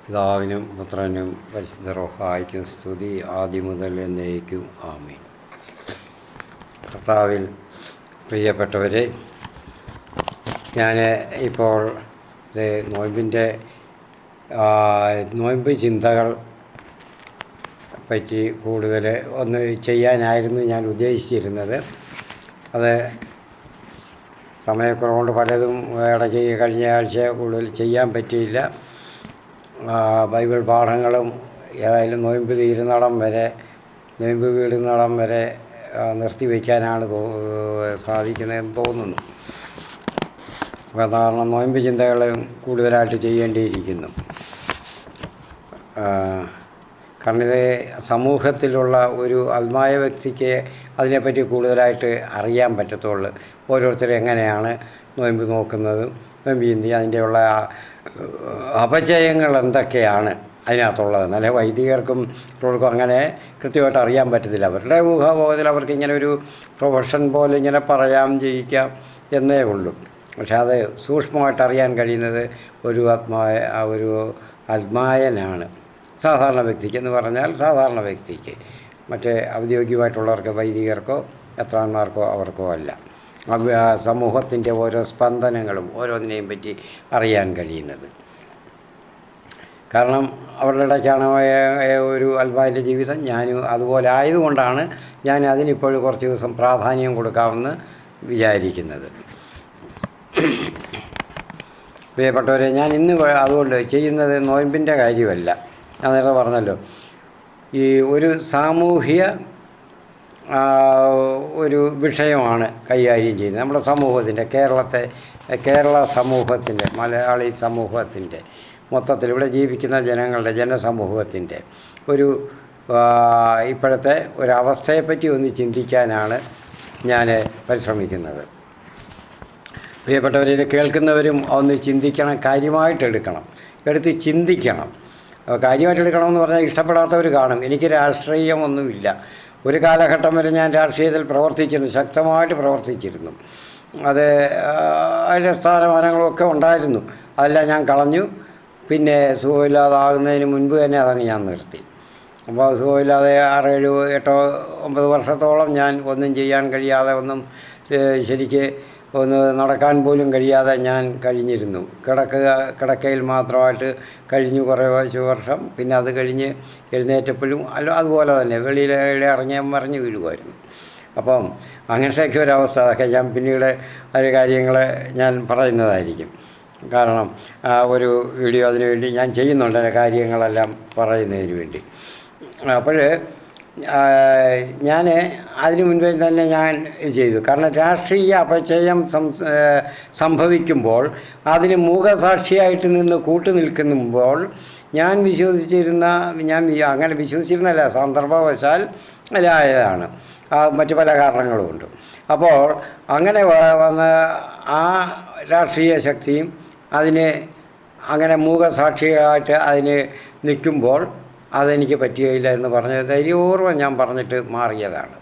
പിതാവിനും പുത്രനും പരിശുദ്ധ റൂഹായ്ക്കും സ്തുതി ആദ്യം മുതൽ എന്നേക്കും ആമേൻ. കർത്താവിൽ പ്രിയപ്പെട്ടവരെ, ഞാൻ ഇപ്പോൾ നോയമ്പ് ചിന്തകൾ പറ്റി കൂടുതൽ ഒന്ന് ചെയ്യാനായിരുന്നു ഞാൻ ഉദ്ദേശിച്ചിരുന്നത്. അത് സമയക്കുറവുകൊണ്ട് പലതും ഇടയ്ക്ക് കഴിഞ്ഞ ആഴ്ച കൂടുതൽ ചെയ്യാൻ പറ്റിയില്ല. ബൈബിൾ പാഠങ്ങളും ഏതായാലും നോയമ്പ് വീടുന്നിടം വരെ നിർത്തിവെക്കാനാണ് സാധിക്കുന്നതെന്ന് തോന്നുന്നു. കാരണം നോയമ്പ് ചിന്തകൾ കൂടുതലായിട്ട് ചെയ്യേണ്ടിയിരിക്കുന്നു. കാരണം ഇത് സമൂഹത്തിലുള്ള ഒരു ആത്മായ വ്യക്തിക്ക് അതിനെപ്പറ്റി കൂടുതലായിട്ട് അറിയാൻ പറ്റത്തുള്ളൂ. ഓരോരുത്തരും എങ്ങനെയാണ് നോയമ്പ് നോക്കുന്നതും നോയമ്പ് ചിന്തി അതിൻ്റെയുള്ള അപചയങ്ങൾ എന്തൊക്കെയാണ് അതിനകത്തുള്ളത്. നല്ല വൈദികർക്കും അങ്ങനെ കൃത്യമായിട്ട് അറിയാൻ പറ്റത്തില്ല. അവരുടെ ഊഹാബോധത്തിൽ അവർക്ക് ഇങ്ങനെ ഒരു പ്രൊഫഷൻ പോലെ ഇങ്ങനെ പറയാം ചെയ്യിക്കാം എന്നേ ഉള്ളൂ. പക്ഷെ അത് സൂക്ഷ്മമായിട്ട് അറിയാൻ കഴിയുന്നത് ഒരു ആത്മായനാണ്. സാധാരണ വ്യക്തിക്ക് എന്ന് പറഞ്ഞാൽ സാധാരണ വ്യക്തിക്ക്, മറ്റേ ഔദ്യോഗികമായിട്ടുള്ളവർക്ക്, വൈദികർക്കോ എത്രാന്മാർക്കോ അവർക്കോ അല്ല. സമൂഹത്തിൻ്റെ ഓരോ സ്പന്ദനങ്ങളും ഓരോന്നിനെയും പറ്റി അറിയാൻ കഴിയുന്നത്. കാരണം അവരുടെ ഇടയ്ക്കാണ് ഒരു ആത്മാവിൻ്റെ ജീവിതം. ഞാനും അതുപോലെ ആയതുകൊണ്ടാണ് ഞാൻ അതിനിപ്പോഴും കുറച്ച് ദിവസം പ്രാധാന്യം കൊടുക്കാമെന്ന് വിചാരിക്കുന്നത്. പ്രിയപ്പെട്ടവരെ, ഞാൻ ഇന്ന് അതുകൊണ്ട് ചെയ്യുന്നത് നോയമ്പിൻ്റെ കാര്യമല്ല. ഞാൻ നേരത്തെ പറഞ്ഞല്ലോ, ഈ ഒരു സാമൂഹിക ഒരു വിഷയമാണ് കൈകാര്യം ചെയ്യുന്നത്. നമ്മുടെ സമൂഹത്തിൻ്റെ കേരള സമൂഹത്തിൻ്റെ, മലയാളി സമൂഹത്തിൻ്റെ, മൊത്തത്തിൽ ഇവിടെ ജീവിക്കുന്ന ജനങ്ങളുടെ, ജനസമൂഹത്തിൻ്റെ ഒരു ഇപ്പോഴത്തെ ഒരവസ്ഥയെപ്പറ്റി ഒന്ന് ചിന്തിക്കാനാണ് ഞാൻ പരിശ്രമിക്കുന്നത്. പ്രിയപ്പെട്ടവർ, ഇത് കേൾക്കുന്നവരും ഒന്ന് ചിന്തിക്കണം, എടുത്ത് ചിന്തിക്കണം. കാര്യമായിട്ട് എടുക്കണമെന്ന് പറഞ്ഞാൽ ഇഷ്ടപ്പെടാത്തവർ കാണും. എനിക്ക് രാഷ്ട്രീയമൊന്നുമില്ല. ഒരു കാലഘട്ടം വരെ ഞാൻ രാഷ്ട്രീയത്തിൽ ശക്തമായിട്ട് പ്രവർത്തിച്ചിരുന്നു. അതിൻ്റെ സ്ഥാനമാനങ്ങളൊക്കെ ഉണ്ടായിരുന്നു. അതെല്ലാം ഞാൻ കളഞ്ഞു. പിന്നെ സുഖമില്ലാതാകുന്നതിന് മുൻപ് തന്നെ അതങ്ങ് ഞാൻ നിർത്തി. അപ്പോൾ സുഖമില്ലാതെ 6, 7, 8, 9 വർഷത്തോളം ഞാൻ ഒന്നും ചെയ്യാൻ കഴിയാതെ, ശരിക്ക് ഒന്ന് നടക്കാൻ പോലും കഴിയാതെ ഞാൻ കഴിഞ്ഞിരുന്നു. കിടക്കയിൽ മാത്രമായിട്ട് കഴിഞ്ഞു കുറേ വർഷം. പിന്നെ അത് കഴിഞ്ഞ് എഴുന്നേറ്റപ്പോഴും അതുപോലെ തന്നെ വെളിയിൽ ഇറങ്ങിയാൽ മറിഞ്ഞു വീഴുമായിരുന്നു. അപ്പം അങ്ങനത്തെയൊക്കെ ഒരവസ്ഥ. അതൊക്കെ ഞാൻ പിന്നീട് കാര്യങ്ങൾ ഞാൻ പറയുന്നതായിരിക്കും. കാരണം ഒരു വീഡിയോ അതിനു വേണ്ടി ഞാൻ ചെയ്യുന്നുണ്ട്, കാര്യങ്ങളെല്ലാം പറയുന്നതിന് വേണ്ടി. അപ്പോൾ ഞാൻ അതിനു മുൻപേ തന്നെ ഞാൻ ചെയ്തു. കാരണം രാഷ്ട്രീയ അപചയം സംഭവിക്കുമ്പോൾ അതിന് മൂകസാക്ഷിയായിട്ട് നിന്ന് കൂട്ടുനിൽക്കുമ്പോൾ ഞാൻ അങ്ങനെ വിശ്വസിച്ചിരുന്നല്ല, സന്ദർഭവശാൽ ആയതാണ്. മറ്റു പല കാരണങ്ങളുമുണ്ട്. അപ്പോൾ അങ്ങനെ വന്ന ആ രാഷ്ട്രീയ ശക്തിയും അങ്ങനെ മൂകസാക്ഷിയായിട്ട് അതിന് നിൽക്കുമ്പോൾ അതെനിക്ക് പറ്റുകയില്ല എന്ന് പറഞ്ഞ ധൈര്യപൂർവ്വം ഞാൻ പറഞ്ഞിട്ട് മാറിയതാണ്.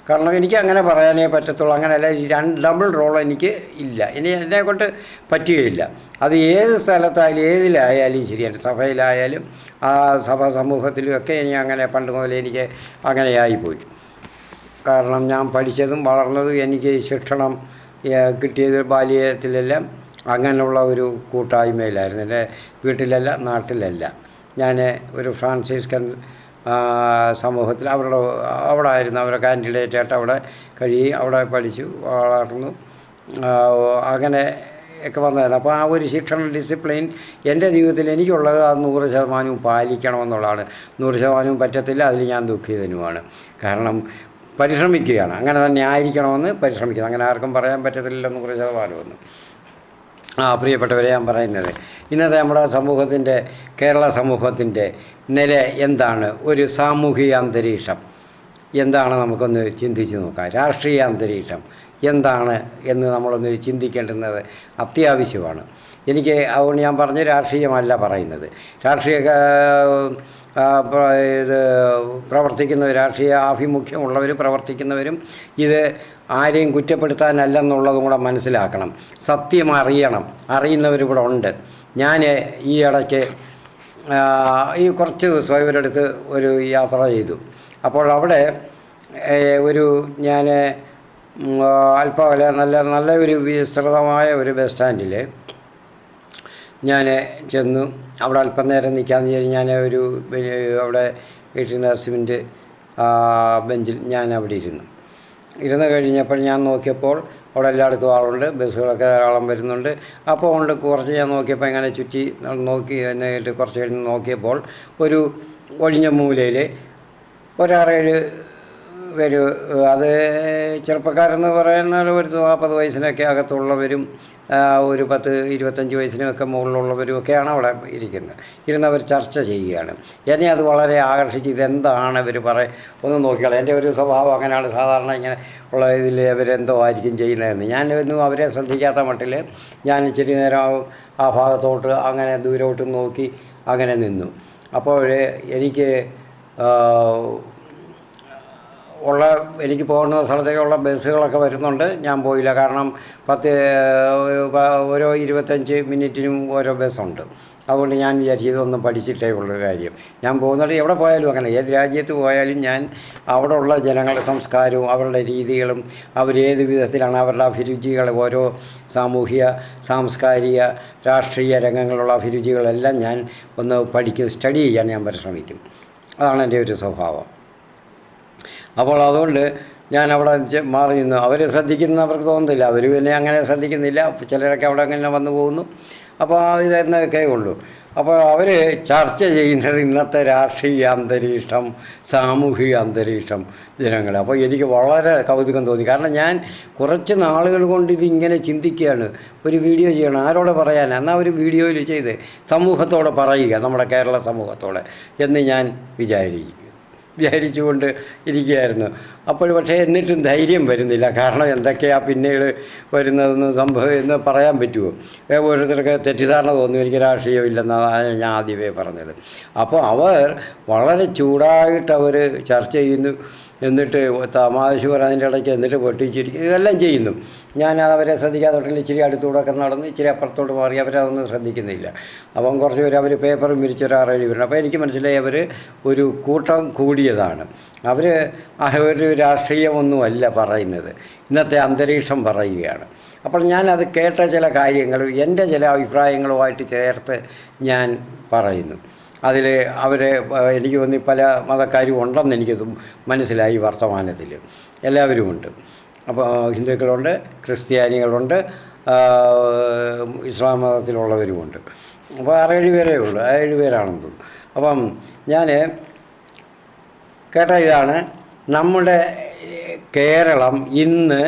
കാരണം എനിക്ക് അങ്ങനെ പറയാനേ പറ്റത്തുള്ളൂ. അങ്ങനെയല്ല, ഡബിൾ റോൾ എനിക്ക് ഇല്ല. എന്നെക്കൊണ്ട് പറ്റുകയില്ല. അത് ഏത് സ്ഥലത്തായാലും ഏതിലായാലും ശരിയാണ്, സഭയിലായാലും സമൂഹത്തിലും ഒക്കെ ഇനി അങ്ങനെ പണ്ട് മുതലേ എനിക്ക് അങ്ങനെയായിപ്പോയി. കാരണം ഞാൻ പഠിച്ചതും വളർന്നതും എനിക്ക് ശിക്ഷണം കിട്ടിയത് ബാല്യത്തിലെല്ലാം അങ്ങനെയുള്ള ഒരു കൂട്ടായ്മയിലായിരുന്നു. എൻ്റെ വീട്ടിലല്ല, നാട്ടിലല്ല. ഞാൻ ഒരു ഫ്രാൻസിസ്കൻ സമൂഹത്തിൽ അവിടെ ആയിരുന്നു. അവരുടെ കാൻഡിഡേറ്റായിട്ട് അവിടെ അവിടെ പഠിച്ചു വളർന്നു. അങ്ങനെ ഒക്കെ വന്നതായിരുന്നു. അപ്പോൾ ആ ഒരു ശിക്ഷണ ഡിസിപ്ലിൻ എൻ്റെ ജീവിതത്തിൽ എനിക്കുള്ളത് അത് 100% പാലിക്കണമെന്നുള്ളതാണ്. 100% പറ്റത്തില്ല, അതിൽ ഞാൻ ദുഃഖിതനുമാണ്. കാരണം പരിശ്രമിക്കുകയാണ്, അങ്ങനെ തന്നെ ആയിരിക്കണമെന്ന് പരിശ്രമിക്കുന്നത്. അങ്ങനെ ആർക്കും പറയാൻ പറ്റത്തില്ല 100%. പ്രിയപ്പെട്ടവരെ, ഞാൻ പറയുന്നത് ഇന്നത്തെ നമ്മുടെ കേരള സമൂഹത്തിൻ്റെ നില എന്താണ്, ഒരു സാമൂഹിക അന്തരീക്ഷം എന്താണ്, നമുക്കൊന്ന് ചിന്തിച്ച് നോക്കാം. രാഷ്ട്രീയ അന്തരീക്ഷം എന്താണ് എന്ന് നമ്മളൊന്ന് ചിന്തിക്കേണ്ടുന്നത് അത്യാവശ്യമാണ്. അതുകൊണ്ട് ഞാൻ പറഞ്ഞ രാഷ്ട്രീയമല്ല പറയുന്നത്. രാഷ്ട്രീയ ആഭിമുഖ്യമുള്ളവർ പ്രവർത്തിക്കുന്നവരും ഇത് ആരെയും കുറ്റപ്പെടുത്താനല്ലെന്നുള്ളതും കൂടെ മനസ്സിലാക്കണം. സത്യം അറിയണം. അറിയുന്നവരിവിടെ ഉണ്ട്. ഞാൻ ഈ ഇടയ്ക്ക് ഈ കുറച്ച് ദിവസം ഇവരെടുത്ത് ഒരു യാത്ര ചെയ്തു. അപ്പോൾ അവിടെ ഒരു ഞാൻ അല്പം നല്ല ഒരു വിസ്തൃതമായ ഒരു ബസ് സ്റ്റാൻഡിൽ ഞാൻ ചെന്നു. അവിടെ അല്പം നേരം നിൽക്കാമെന്ന് വിചാരിച്ച് ഞാൻ അവിടെ ഇട്ടിരുന്ന സിമൻറ്റ് ബെഞ്ചിൽ ഞാൻ അവിടെ ഇരുന്ന് കഴിഞ്ഞപ്പോൾ ഞാൻ നോക്കിയപ്പോൾ അവിടെ എല്ലായിടത്തും ആളുണ്ട്, ബസ്സുകളൊക്കെ ധാരാളം വരുന്നുണ്ട്. അപ്പോൾ കുറച്ച് ഞാൻ നോക്കിയപ്പോൾ ഇങ്ങനെ ചുറ്റി നോക്കി എന്നിട്ട് കുറച്ച് കഴിഞ്ഞ് നോക്കിയപ്പോൾ ഒരു ഒഴിഞ്ഞ മൂലയിൽ ഒരാറേഴ് പേര്, അത് ചെറുപ്പക്കാരെന്ന് പറയുന്നത് ഒരു 40 വയസ്സിനൊക്കെ അകത്തുള്ളവരും ഒരു 10-25 വയസ്സിനൊക്കെ മുകളിലുള്ളവരും ഒക്കെയാണ് അവിടെ ഇരുന്നവർ ചർച്ച ചെയ്യുകയാണ്. എന്നെ അത് വളരെ ആകർഷിച്ച് ഇതെന്താണ് ഇവർ ഒന്ന് നോക്കിയാൽ. എൻ്റെ ഒരു സ്വഭാവം അങ്ങനെയാണ്, സാധാരണ ഇങ്ങനെ ഉള്ള ഇതിൽ അവരെന്തോ ആയിരിക്കും ചെയ്യുന്നതെന്ന്. ഞാനൊന്നും അവരെ ശ്രദ്ധിക്കാത്ത മട്ടിൽ ഞാൻ ഇച്ചിരി നേരം ആ ഭാഗത്തോട്ട് അങ്ങനെ ദൂരോട്ട് നോക്കി അങ്ങനെ നിന്നു. അപ്പോൾ എനിക്ക് എനിക്ക് പോകുന്ന സ്ഥലത്തേക്കുള്ള ബസ്സുകളൊക്കെ വരുന്നുണ്ട്. ഞാൻ പോയില്ല, കാരണം ഓരോ 25 മിനിറ്റിനും ഓരോ ബസ്സുണ്ട്. അതുകൊണ്ട് ഞാൻ വിചാരിച്ചു ഇതൊന്നും പഠിച്ചിട്ടേ ഉള്ള കാര്യം. ഞാൻ പോകുന്നത് എവിടെ പോയാലും അങ്ങനെ, ഏത് രാജ്യത്ത് പോയാലും ഞാൻ അവിടെ ഉള്ള ജനങ്ങളുടെ സംസ്കാരവും അവരുടെ രീതികളും അവരേത് വിധത്തിലാണ് അവരുടെ അഭിരുചികൾ, ഓരോ സാമൂഹിക സാംസ്കാരിക രാഷ്ട്രീയ രംഗങ്ങളുള്ള അഭിരുചികളെല്ലാം ഞാൻ ഒന്ന് സ്റ്റഡി ചെയ്യാൻ ഞാൻ പരിശ്രമിക്കും. അതാണ് എൻ്റെ ഒരു സ്വഭാവം. അപ്പോൾ അതുകൊണ്ട് ഞാൻ അവിടെ മാറി നിന്നു. അവർ ശ്രദ്ധിക്കുന്നവർക്ക് തോന്നുന്നില്ല, അവർ പിന്നെ അങ്ങനെ ശ്രദ്ധിക്കുന്നില്ല. ചിലരൊക്കെ അവിടെ അങ്ങനെ വന്നു പോകുന്നു. അപ്പോൾ ഇതെന്നൊക്കെ ഉള്ളൂ. അപ്പോൾ അവർ ചർച്ച ചെയ്യുന്നത് ഇന്നത്തെ രാഷ്ട്രീയ അന്തരീക്ഷം, സാമൂഹിക അന്തരീക്ഷം, ജനങ്ങൾ. അപ്പോൾ എനിക്ക് വളരെ കൗതുകം തോന്നി. കാരണം ഞാൻ കുറച്ച് നാളുകൾ കൊണ്ട് ഇതിങ്ങനെ ചിന്തിക്കുകയാണ്, ഒരു വീഡിയോ ചെയ്യണം. ആരോട് പറയാൻ? എന്നാൽ ഒരു വീഡിയോയിൽ ചെയ്ത് സമൂഹത്തോടെ പറയുക, നമ്മുടെ കേരള സമൂഹത്തോടെ എന്ന് ഞാൻ വിചാരിച്ചുകൊണ്ട് ഇരിക്കുകയായിരുന്നു. അപ്പോൾ പക്ഷേ എന്നിട്ടും ധൈര്യം വരുന്നില്ല. കാരണം എന്തൊക്കെയാണ് പിന്നീട് വരുന്നതെന്ന് എന്ന് പറയാൻ പറ്റുമോ? ഓരോരുത്തർക്ക് തെറ്റിദ്ധാരണ തോന്നും എനിക്ക് രാഷ്ട്രീയമില്ലെന്നാണ് ഞാൻ ആദ്യമേ പറഞ്ഞത്. അപ്പോൾ അവർ വളരെ ചൂടായിട്ട് അവർ ചർച്ച ചെയ്യുന്നു, എന്നിട്ട് തമാശ പറയുന്നതിൻ്റെ ഇടയ്ക്ക് എന്നിട്ട് പൊട്ടിച്ചിരിക്കും, ഇതെല്ലാം ചെയ്യുന്നു. ഞാൻ അവരെ ശ്രദ്ധിക്കാതെ തൊട്ടിൽ ഇച്ചിരി അടുത്തൂടെയൊക്കെ നടന്ന് ഇച്ചിരി അപ്പുറത്തോട്ട് മാറി അവരതൊന്നും ശ്രദ്ധിക്കുന്നില്ല. അപ്പം കുറച്ച് പേര് അവർ പേപ്പറും വിരിച്ചൊരാറേഴ് പേരുണ്ട്. അപ്പോൾ എനിക്ക് മനസ്സിലായി അവർ ഒരു കൂട്ടം കൂടിയതാണ്. ഒരു രാഷ്ട്രീയമൊന്നുമല്ല പറയുന്നത്, ഇന്നത്തെ അന്തരീക്ഷം പറയുകയാണ്. അപ്പോൾ ഞാനത് കേട്ട ചില കാര്യങ്ങൾ എൻ്റെ ചില അഭിപ്രായങ്ങളുമായിട്ട് ചേർത്ത് ഞാൻ പറയുന്നു. അതിൽ എനിക്ക് തോന്നി പല മതക്കാരും ഉണ്ടെന്ന് എനിക്ക് മനസ്സിലായി. വർത്തമാനത്തിൽ എല്ലാവരുമുണ്ട്. അപ്പോൾ ഹിന്ദുക്കളുണ്ട്, ക്രിസ്ത്യാനികളുണ്ട്, ഇസ്ലാം മതത്തിലുള്ളവരുമുണ്ട്. അപ്പോൾ 6-7 പേരേ ഉള്ളൂ, 7 പേരാണെന്ന് തോന്നുന്നു. അപ്പം ഞാൻ കേട്ട ഇതാണ്, നമ്മുടെ കേരളം ഇന്ന്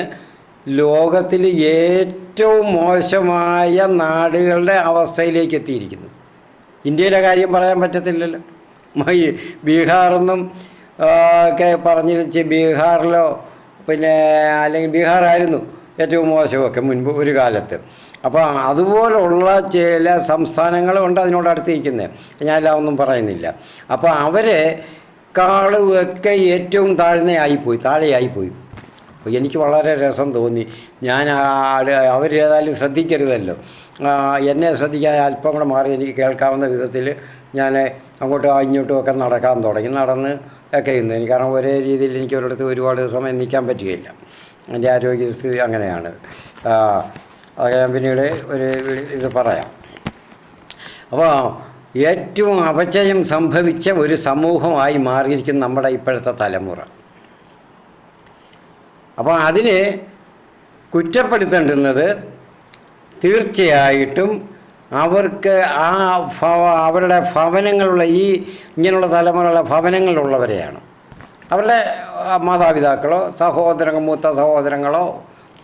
ലോകത്തിൽ ഏറ്റവും മോശമായ നാടുകളുടെ അവസ്ഥയിലേക്ക് എത്തിയിരിക്കുന്നു. ഇന്ത്യയിലെ കാര്യം പറയാൻ പറ്റത്തില്ലല്ലോ. ബീഹാറൊന്നും ഒക്കെ പറഞ്ഞിരിച്ച് ബീഹാറിലോ പിന്നെ അല്ലെങ്കിൽ ബീഹാറായിരുന്നു ഏറ്റവും മോശമൊക്കെ മുൻപ് ഒരു കാലത്ത്. അപ്പോൾ അതുപോലുള്ള ചില സംസ്ഥാനങ്ങളുണ്ട് അതിനോട് അടുത്ത് നിൽക്കുന്നത്, ഞാനെല്ലാം ഒന്നും പറയുന്നില്ല. അപ്പോൾ അവരെക്കാളുമൊക്കെ ഏറ്റവും താഴെയായിപ്പോയി. അപ്പോൾ എനിക്ക് വളരെ രസം തോന്നി. അവരേതായാലും ശ്രദ്ധിക്കരുതല്ലോ, എന്നെ ശ്രദ്ധിക്കാൻ അല്പം കൂടെ മാറി എനിക്ക് കേൾക്കാവുന്ന വിധത്തിൽ ഞാൻ അങ്ങോട്ടും ഇങ്ങോട്ടും ഒക്കെ നടക്കാൻ തുടങ്ങി. നടന്ന് ഒക്കെ ഇന്ന് എനിക്ക്, കാരണം ഒരേ രീതിയിൽ എനിക്ക് ഒരിടത്ത് ഒരുപാട് സമയം നിൽക്കാൻ പറ്റുകയില്ല. എൻ്റെ ആരോഗ്യസ്ഥിതി അങ്ങനെയാണ്. അതൊക്കെ ഞാൻ പിന്നീട് ഇത് പറയാം. അപ്പോൾ ഏറ്റവും അപചയം സംഭവിച്ച ഒരു സമൂഹമായി മാറിയിരിക്കുന്ന നമ്മുടെ ഇപ്പോഴത്തെ തലമുറ. അപ്പോൾ അതിനെ കുറ്റപ്പെടുത്തേണ്ടുന്നത് തീർച്ചയായിട്ടും അവർക്ക് അവരുടെ ഭവനങ്ങളുള്ള ഇങ്ങനെയുള്ള തലമുറയുള്ള ഭവനങ്ങളിലുള്ളവരെയാണ്. അവരുടെ മാതാപിതാക്കളോ മൂത്ത സഹോദരങ്ങളോ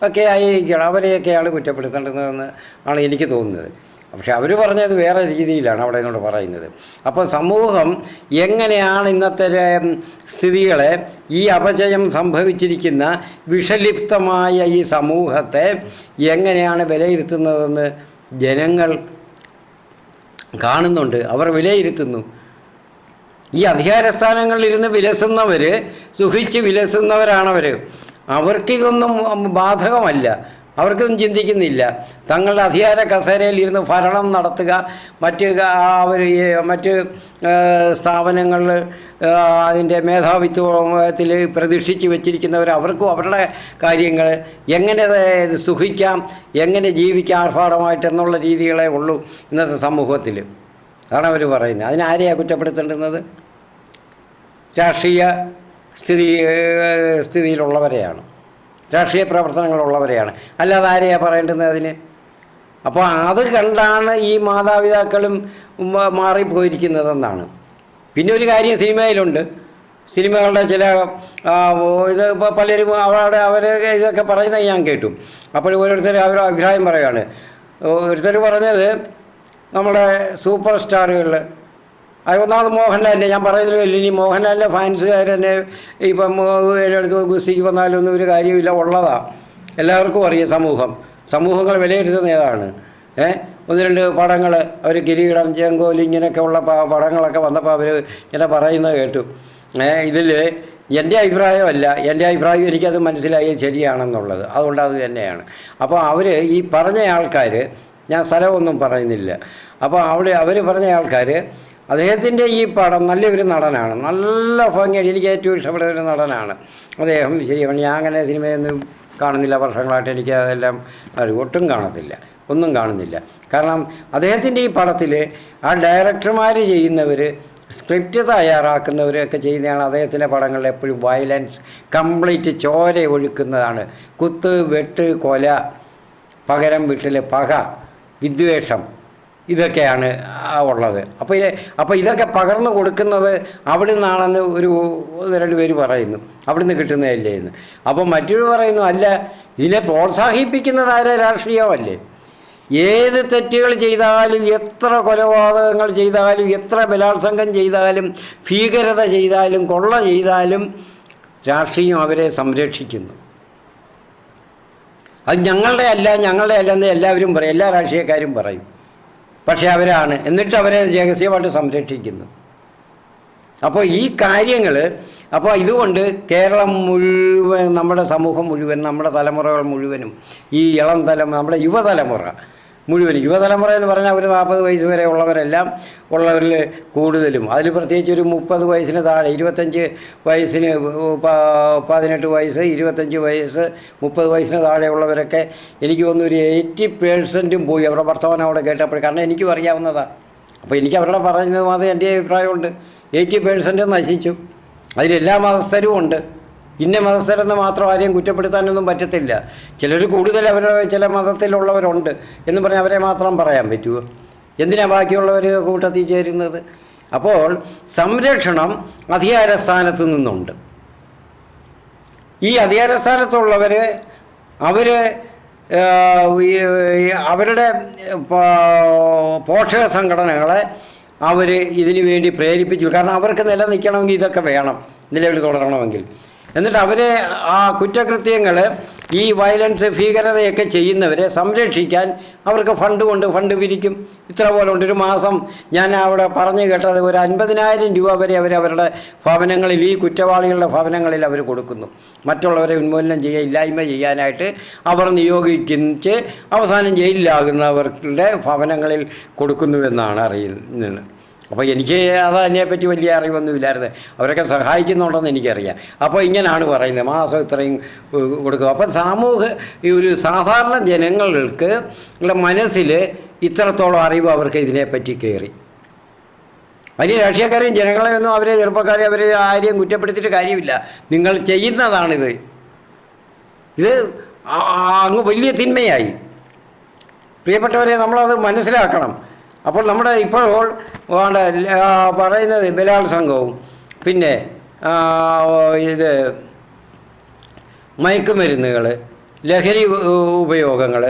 ഒക്കെ ആയിരിക്കണം, അവരെയൊക്കെയാണ് കുറ്റപ്പെടുത്തേണ്ടതെന്ന് ആണ് എനിക്ക് തോന്നുന്നത്. പക്ഷെ അവർ പറഞ്ഞത് വേറെ രീതിയിലാണ് അവിടെ നിന്നോട് പറയുന്നത്. അപ്പോൾ സമൂഹം എങ്ങനെയാണ് ഇന്നത്തെ സ്ഥിതികളെ, ഈ അപചയം സംഭവിച്ചിരിക്കുന്ന വിഷലിപ്തമായ ഈ സമൂഹത്തെ എങ്ങനെയാണ് വിലയിരുത്തുന്നതെന്ന് ജനങ്ങൾ കാണുന്നുണ്ട്, അവർ വിലയിരുത്തുന്നു. ഈ അധികാരസ്ഥാനങ്ങളിലിരുന്ന് വിലസുന്നവർ, സുഖിച്ച് വിലസുന്നവരാണവർ. അവർക്കിതൊന്നും ബാധകമല്ല. അവർക്കൊന്നും ചിന്തിക്കുന്നില്ല. തങ്ങളുടെ അധികാര കസേരയിൽ ഇരുന്ന് ഭരണം നടത്തുക, അവർ മറ്റ് സ്ഥാപനങ്ങളിൽ അതിൻ്റെ മേധാവിത്വത്തിൽ പ്രതിഷ്ഠിച്ച് വെച്ചിരിക്കുന്നവർ അവർക്കും അവരുടെ കാര്യങ്ങൾ എങ്ങനെ സുഖിക്കാം, എങ്ങനെ ജീവിക്കാം ആർഭാടമായിട്ടെന്നുള്ള രീതികളേ ഉള്ളൂ ഇന്നത്തെ സമൂഹത്തിൽ. അതാണ് അവർ പറയുന്നത്. അതിനാരെയാണ് കുറ്റപ്പെടുത്തേണ്ടുന്നത്? രാഷ്ട്രീയ സ്ഥിതിയിലുള്ളവരെയാണ്, രാഷ്ട്രീയ പ്രവർത്തനങ്ങളുള്ളവരെയാണ്, അല്ലാതെ ആരെയാണ് പറയേണ്ടുന്നത് അതിന്? അപ്പോൾ അത് കണ്ടാണ് ഈ മാതാപിതാക്കളും മാറിപ്പോയിരിക്കുന്നതെന്നാണ്. പിന്നെ ഒരു കാര്യം സിനിമയിലുണ്ട്. സിനിമകളുടെ ചില ഇത് ഇപ്പോൾ പലരും അവർ ഇതൊക്കെ പറയുന്നത് ഞാൻ കേട്ടു. അപ്പോൾ ഓരോരുത്തർ അവരുടെ അഭിപ്രായം പറയുകയാണ്. ഒരുത്തർ പറഞ്ഞത് നമ്മുടെ സൂപ്പർ സ്റ്റാറുകളിൽ ഒന്നാമത് മോഹൻലാലിൻ്റെ, ഞാൻ പറയുന്നില്ല, ഇനി മോഹൻലാലിൻ്റെ ഫാൻസുകാർ തന്നെ ഇപ്പം എടുത്ത് ഗുസ്തിക്ക് വന്നാലൊന്നും ഒരു കാര്യമില്ല, ഉള്ളതാണ്, എല്ലാവർക്കും അറിയാം. സമൂഹങ്ങൾ വിലയിരുത്തുന്ന ഏതാണ്? ഒന്ന് രണ്ട് പടങ്ങൾ അവർ കിരീടം, ചെങ്കോൽ ഇങ്ങനെയൊക്കെ ഉള്ള പടങ്ങളൊക്കെ വന്നപ്പോൾ അവർ ഇങ്ങനെ പറയുന്നത് കേട്ടു. ഇതിൽ എൻ്റെ അഭിപ്രായമല്ല, എൻ്റെ അഭിപ്രായം എനിക്കത് മനസ്സിലായി ശരിയാണെന്നുള്ളത്, അതുകൊണ്ട് അത് തന്നെയാണ്. അപ്പോൾ അവർ ഈ പറഞ്ഞ ആൾക്കാർ, ഞാൻ സ്ഥലമൊന്നും പറയുന്നില്ല, അപ്പോൾ അവർ പറഞ്ഞ ആൾക്കാർ അദ്ദേഹത്തിൻ്റെ ഈ പടം നല്ലൊരു നടനാണ്, നല്ല ഭംഗിയായിട്ട് എനിക്ക് ഏറ്റവും ഇഷ്ടപ്പെട്ട ഒരു നടനാണ് അദ്ദേഹം. ശരിയാണ്, ഞാൻ അങ്ങനെ സിനിമയൊന്നും കാണുന്നില്ല, വർഷങ്ങളായിട്ട് എനിക്ക് അതെല്ലാം ഒട്ടും കാണത്തില്ല, ഒന്നും കാണുന്നില്ല. കാരണം അദ്ദേഹത്തിൻ്റെ ഈ പടത്തിൽ ആ ഡയറക്ടർമാർ ചെയ്യുന്നവർ, സ്ക്രിപ്റ്റ് തയ്യാറാക്കുന്നവരൊക്കെ ചെയ്യുന്നതാണ് അദ്ദേഹത്തിൻ്റെ പടങ്ങളിൽ എപ്പോഴും വയലൻസ്, കംപ്ലീറ്റ് ചോര ഒഴുക്കുന്നതാണ്. കുത്ത്, വെട്ട്, കൊല, പകരം വീട്ടിൽ പക, വിദ്വേഷം, ഇതൊക്കെയാണ് ഉള്ളത്. അപ്പോൾ ഇതൊക്കെ പകർന്നു കൊടുക്കുന്നത് അവിടെ നിന്നാണെന്ന് ഒന്ന് രണ്ട് പേര് പറയുന്നു, അവിടെ നിന്ന് കിട്ടുന്നതല്ലേ എന്ന്. അപ്പോൾ മറ്റൊരു പറയുന്നു, അല്ല, ഇതിനെ പ്രോത്സാഹിപ്പിക്കുന്നത് ആരെ? രാഷ്ട്രീയമല്ലേ. ഏത് തെറ്റുകൾ ചെയ്താലും, എത്ര കൊലപാതകങ്ങൾ ചെയ്താലും, എത്ര ബലാത്സംഗം ചെയ്താലും, ഭീകരത ചെയ്താലും, കൊള്ള ചെയ്താലും രാഷ്ട്രീയം അവരെ സംരക്ഷിക്കുന്നു. അത് ഞങ്ങളുടെ അല്ല എന്ന് എല്ലാവരും പറയും, എല്ലാ രാഷ്ട്രീയക്കാരും പറയും. പക്ഷേ അവരാണ്, എന്നിട്ട് അവരെ രഹസ്യമായിട്ട് സംരക്ഷിക്കുന്നു. അപ്പോൾ ഈ കാര്യങ്ങൾ, അപ്പോൾ ഇതുകൊണ്ട് കേരളം മുഴുവൻ, നമ്മുടെ സമൂഹം മുഴുവൻ, നമ്മുടെ തലമുറകൾ മുഴുവനും, ഈ ഇളം നമ്മുടെ യുവതലമുറ മുഴുവൻ, യുവതലമുറ എന്ന് പറഞ്ഞാൽ ഒരു 40 വയസ്സ് വരെ ഉള്ളവരെല്ലാം ഉള്ളവരിൽ കൂടുതലും, അതിൽ പ്രത്യേകിച്ച് ഒരു 30 വയസ്സിന് താഴെ, 25 വയസ്സിന് 18 വയസ്സ്, 25 വയസ്സ്, 30 വയസ്സിന് താഴെയുള്ളവരൊക്കെ എനിക്ക് തോന്നുന്നു ഒരു 80% പോയി അവരുടെ വർത്തമാനം അവിടെ കേട്ടപ്പോൾ. കാരണം എനിക്കും അറിയാവുന്നതാണ്. അപ്പോൾ എനിക്ക് അവരുടെ പറയുന്നത് മാത്രമേ എൻ്റെ അഭിപ്രായമുണ്ട്. 80% നശിച്ചു. അതിലെല്ലാ മതസ്ഥരും ഉണ്ട്. ഇന്ന മതസ്ഥരെന്ന് മാത്രം ആരെയും കുറ്റപ്പെടുത്താനൊന്നും പറ്റത്തില്ല. ചിലർ കൂടുതൽ അവരുടെ ചില മതത്തിലുള്ളവരുണ്ട് എന്ന് പറഞ്ഞാൽ അവരെ മാത്രം പറയാൻ പറ്റുമോ? എന്തിനാണ് ബാക്കിയുള്ളവർ കൂട്ടത്തിൽ ചേരുന്നത്? അപ്പോൾ സംരക്ഷണം അധികാരസ്ഥാനത്ത് നിന്നുണ്ട്. ഈ അധികാരസ്ഥാനത്തുള്ളവർ അവരുടെ പോഷക സംഘടനകളെ അവർ ഇതിനു വേണ്ടി പ്രേരിപ്പിച്ചു. കാരണം അവർക്ക് നിലനിൽക്കണമെങ്കിൽ ഇതൊക്കെ വേണം, നിലവിൽ തുടരണമെങ്കിൽ. എന്നിട്ട് അവരെ ആ കുറ്റകൃത്യങ്ങൾ, ഈ വയലൻസ്, ഭീകരതയൊക്കെ ചെയ്യുന്നവരെ സംരക്ഷിക്കാൻ അവർക്ക് ഫണ്ട് പിരിക്കും. ഇത്ര പോലെ ഉണ്ട്. ഒരു മാസം ഞാൻ അവിടെ പറഞ്ഞു കേട്ടത് ഒരു 50,000 രൂപ വരെ അവരുടെ ഭവനങ്ങളിൽ, ഈ കുറ്റവാളികളുടെ ഭവനങ്ങളിൽ അവർ കൊടുക്കുന്നു. മറ്റുള്ളവരെ ഉന്മൂലനം ഇല്ലായ്മ ചെയ്യാനായിട്ട് അവർ നിയോഗിച്ച് അവസാനം ജയിലിലാകുന്നവരുടെ ഭവനങ്ങളിൽ കൊടുക്കുന്നുവെന്നാണ് അറിയുന്നത്. അപ്പോൾ എനിക്ക് അതിനെപ്പറ്റി വലിയ അറിവൊന്നുമില്ലായിരുന്നു. അവരൊക്കെ സഹായിക്കുന്നുണ്ടെന്ന് എനിക്കറിയാം. അപ്പോൾ ഇങ്ങനെയാണ് പറയുന്നത്, മാസം ഇത്രയും കൊടുക്കുക. അപ്പം ഒരു സാധാരണ ജനങ്ങൾക്ക് മനസ്സിൽ ഇത്രത്തോളം അറിവ് അവർക്ക് ഇതിനെപ്പറ്റി കയറി. അതിന് രാഷ്ട്രീയക്കാരെയും ജനങ്ങളെയൊന്നും, അവരെ ചെറുപ്പക്കാരെ, അവരെ ആരെയും കുറ്റപ്പെടുത്തിയിട്ട് കാര്യമില്ല. നിങ്ങൾ ചെയ്യുന്നതാണിത്. ഇത് അങ്ങ് വലിയ തിന്മയായി. പ്രിയപ്പെട്ടവരെ, നമ്മളത് മനസ്സിലാക്കണം. അപ്പോൾ നമ്മുടെ ഇപ്പോൾ പറയുന്നത് ബലാത്സംഗവും, പിന്നെ ഇത് മയക്കുമരുന്നുകൾ, ലഹരി ഉപയോഗങ്ങൾ,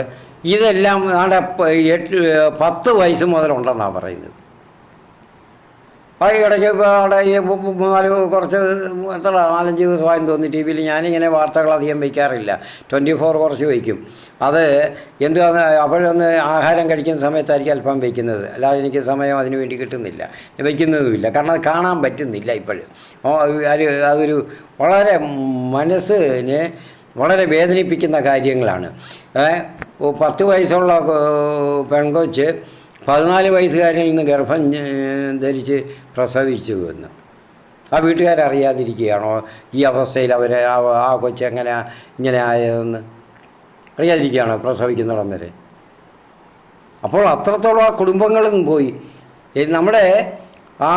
ഇതെല്ലാം 10 വയസ്സ് മുതലുണ്ടെന്നാണ് പറയുന്നത്. ഇടയ്ക്ക് കുറച്ച് 4-5 ദിവസമായെന്ന് തോന്നി ടി വിയിൽ. ഞാനിങ്ങനെ വാർത്തകൾ അധികം വയ്ക്കാറില്ല, 24 കുറച്ച് വയ്ക്കും. അത് എന്തുവാന്ന്, അപ്പോഴൊന്ന് ആഹാരം കഴിക്കുന്ന സമയത്തായിരിക്കും അല്പം വയ്ക്കുന്നത്, അല്ലാതെ എനിക്ക് സമയം അതിന് വേണ്ടി കിട്ടുന്നില്ല, വയ്ക്കുന്നതുമില്ല. കാരണം അത് കാണാൻ പറ്റുന്നില്ല ഇപ്പോഴും. അതൊരു വളരെ മനസ്സിന് വളരെ വേദനിപ്പിക്കുന്ന കാര്യങ്ങളാണ്. 10 വയസ്സുള്ള പെൺകൊച്ച് 14 വയസ്സുകാരിൽ നിന്ന് ഗർഭം ധരിച്ച് പ്രസവിച്ചു എന്ന് ആ വീട്ടുകാരറിയാതിരിക്കുകയാണോ ഈ അവസ്ഥയിൽ ആ കൊച്ച് ഇങ്ങനെ ആയതെന്ന് അറിയാതിരിക്കുകയാണോ പ്രസവിക്കുന്നിടം വരെ? അപ്പോൾ അത്രത്തോളം ആ കുടുംബങ്ങളും പോയി. നമ്മുടെ ആ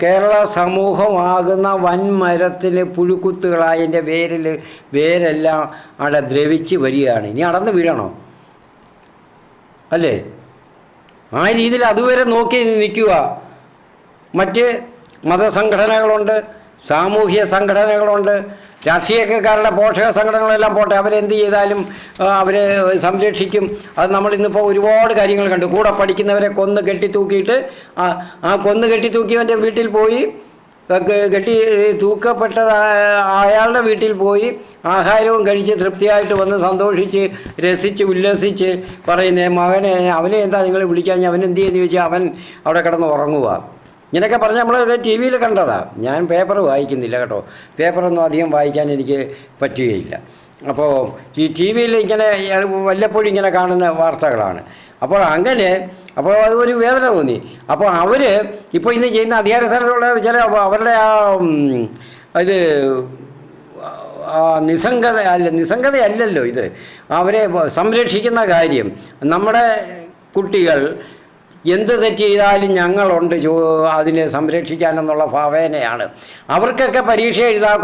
കേരള സമൂഹമാകുന്ന വൻമരത്തിൽ പുഴുക്കുത്തുകളായതിൻ്റെ വേരെല്ലാം അവിടെ ദ്രവിച്ച് വരികയാണ്. ഇനി അടന്ന് വീഴണോ? അല്ലേ? ആ രീതിയിൽ അതുവരെ നോക്കി നിൽക്കുക. മറ്റ് മതസംഘടനകളുണ്ട്, സാമൂഹ്യ സംഘടനകളുണ്ട്, രാഷ്ട്രീയക്കാരുടെ പോഷക സംഘടനകളെല്ലാം പോട്ടെ, അവരെന്ത് ചെയ്താലും അവരെ സംരക്ഷിക്കും. അത് നമ്മളിന്നിപ്പോൾ ഒരുപാട് കാര്യങ്ങൾ കണ്ടു. കൂടെ പഠിക്കുന്നവരെ കൊന്ന് കെട്ടിത്തൂക്കിയിട്ട് ആ കൊന്ന് കെട്ടിത്തൂക്കിയവൻ്റെ വീട്ടിൽ പോയി തൂക്കപ്പെട്ട അയാളുടെ വീട്ടിൽ പോയി ആഹാരവും കഴിച്ച് തൃപ്തിയായിട്ട് വന്ന് സന്തോഷിച്ച് രസിച്ച് ഉല്ലസിച്ച് പറയുന്നേ മകനെ അവനെ എന്താ നിങ്ങൾ വിളിക്കാൻ, അവൻ എന്ത് ചെയ്യുന്നു ചോദിച്ചാൽ അവൻ അവിടെ കിടന്ന് ഉറങ്ങുക. ഇങ്ങനെയൊക്കെ പറഞ്ഞ് നമ്മൾ ടി വിയിൽ കണ്ടതാണ്. ഞാൻ പേപ്പർ വായിക്കുന്നില്ല കേട്ടോ, പേപ്പറൊന്നും അധികം വായിക്കാൻ എനിക്ക് പറ്റുകയില്ല. അപ്പോൾ ഈ ടി വിയിൽ ഇങ്ങനെ വല്ലപ്പോഴും ഇങ്ങനെ കാണുന്ന വാർത്തകളാണ്. അപ്പോൾ അത് ഒരു വേദന തോന്നി. അപ്പോൾ അവർ ഇപ്പോൾ ഇന്ന് ചെയ്യുന്ന അധികാര സ്ഥലത്തുള്ള ചില അവരുടെ ഇത് നിസ്സംഗതയല്ലല്ലോ ഇത്, അവരെ സംരക്ഷിക്കുന്ന കാര്യം. നമ്മുടെ കുട്ടികൾ എന്ത് തെറ്റ് ചെയ്താലും ഞങ്ങളുണ്ട് അതിനെ സംരക്ഷിക്കാനെന്നുള്ള ഭാവേനയാണ്. അവർക്കൊക്കെ പരീക്ഷ എഴുതാം.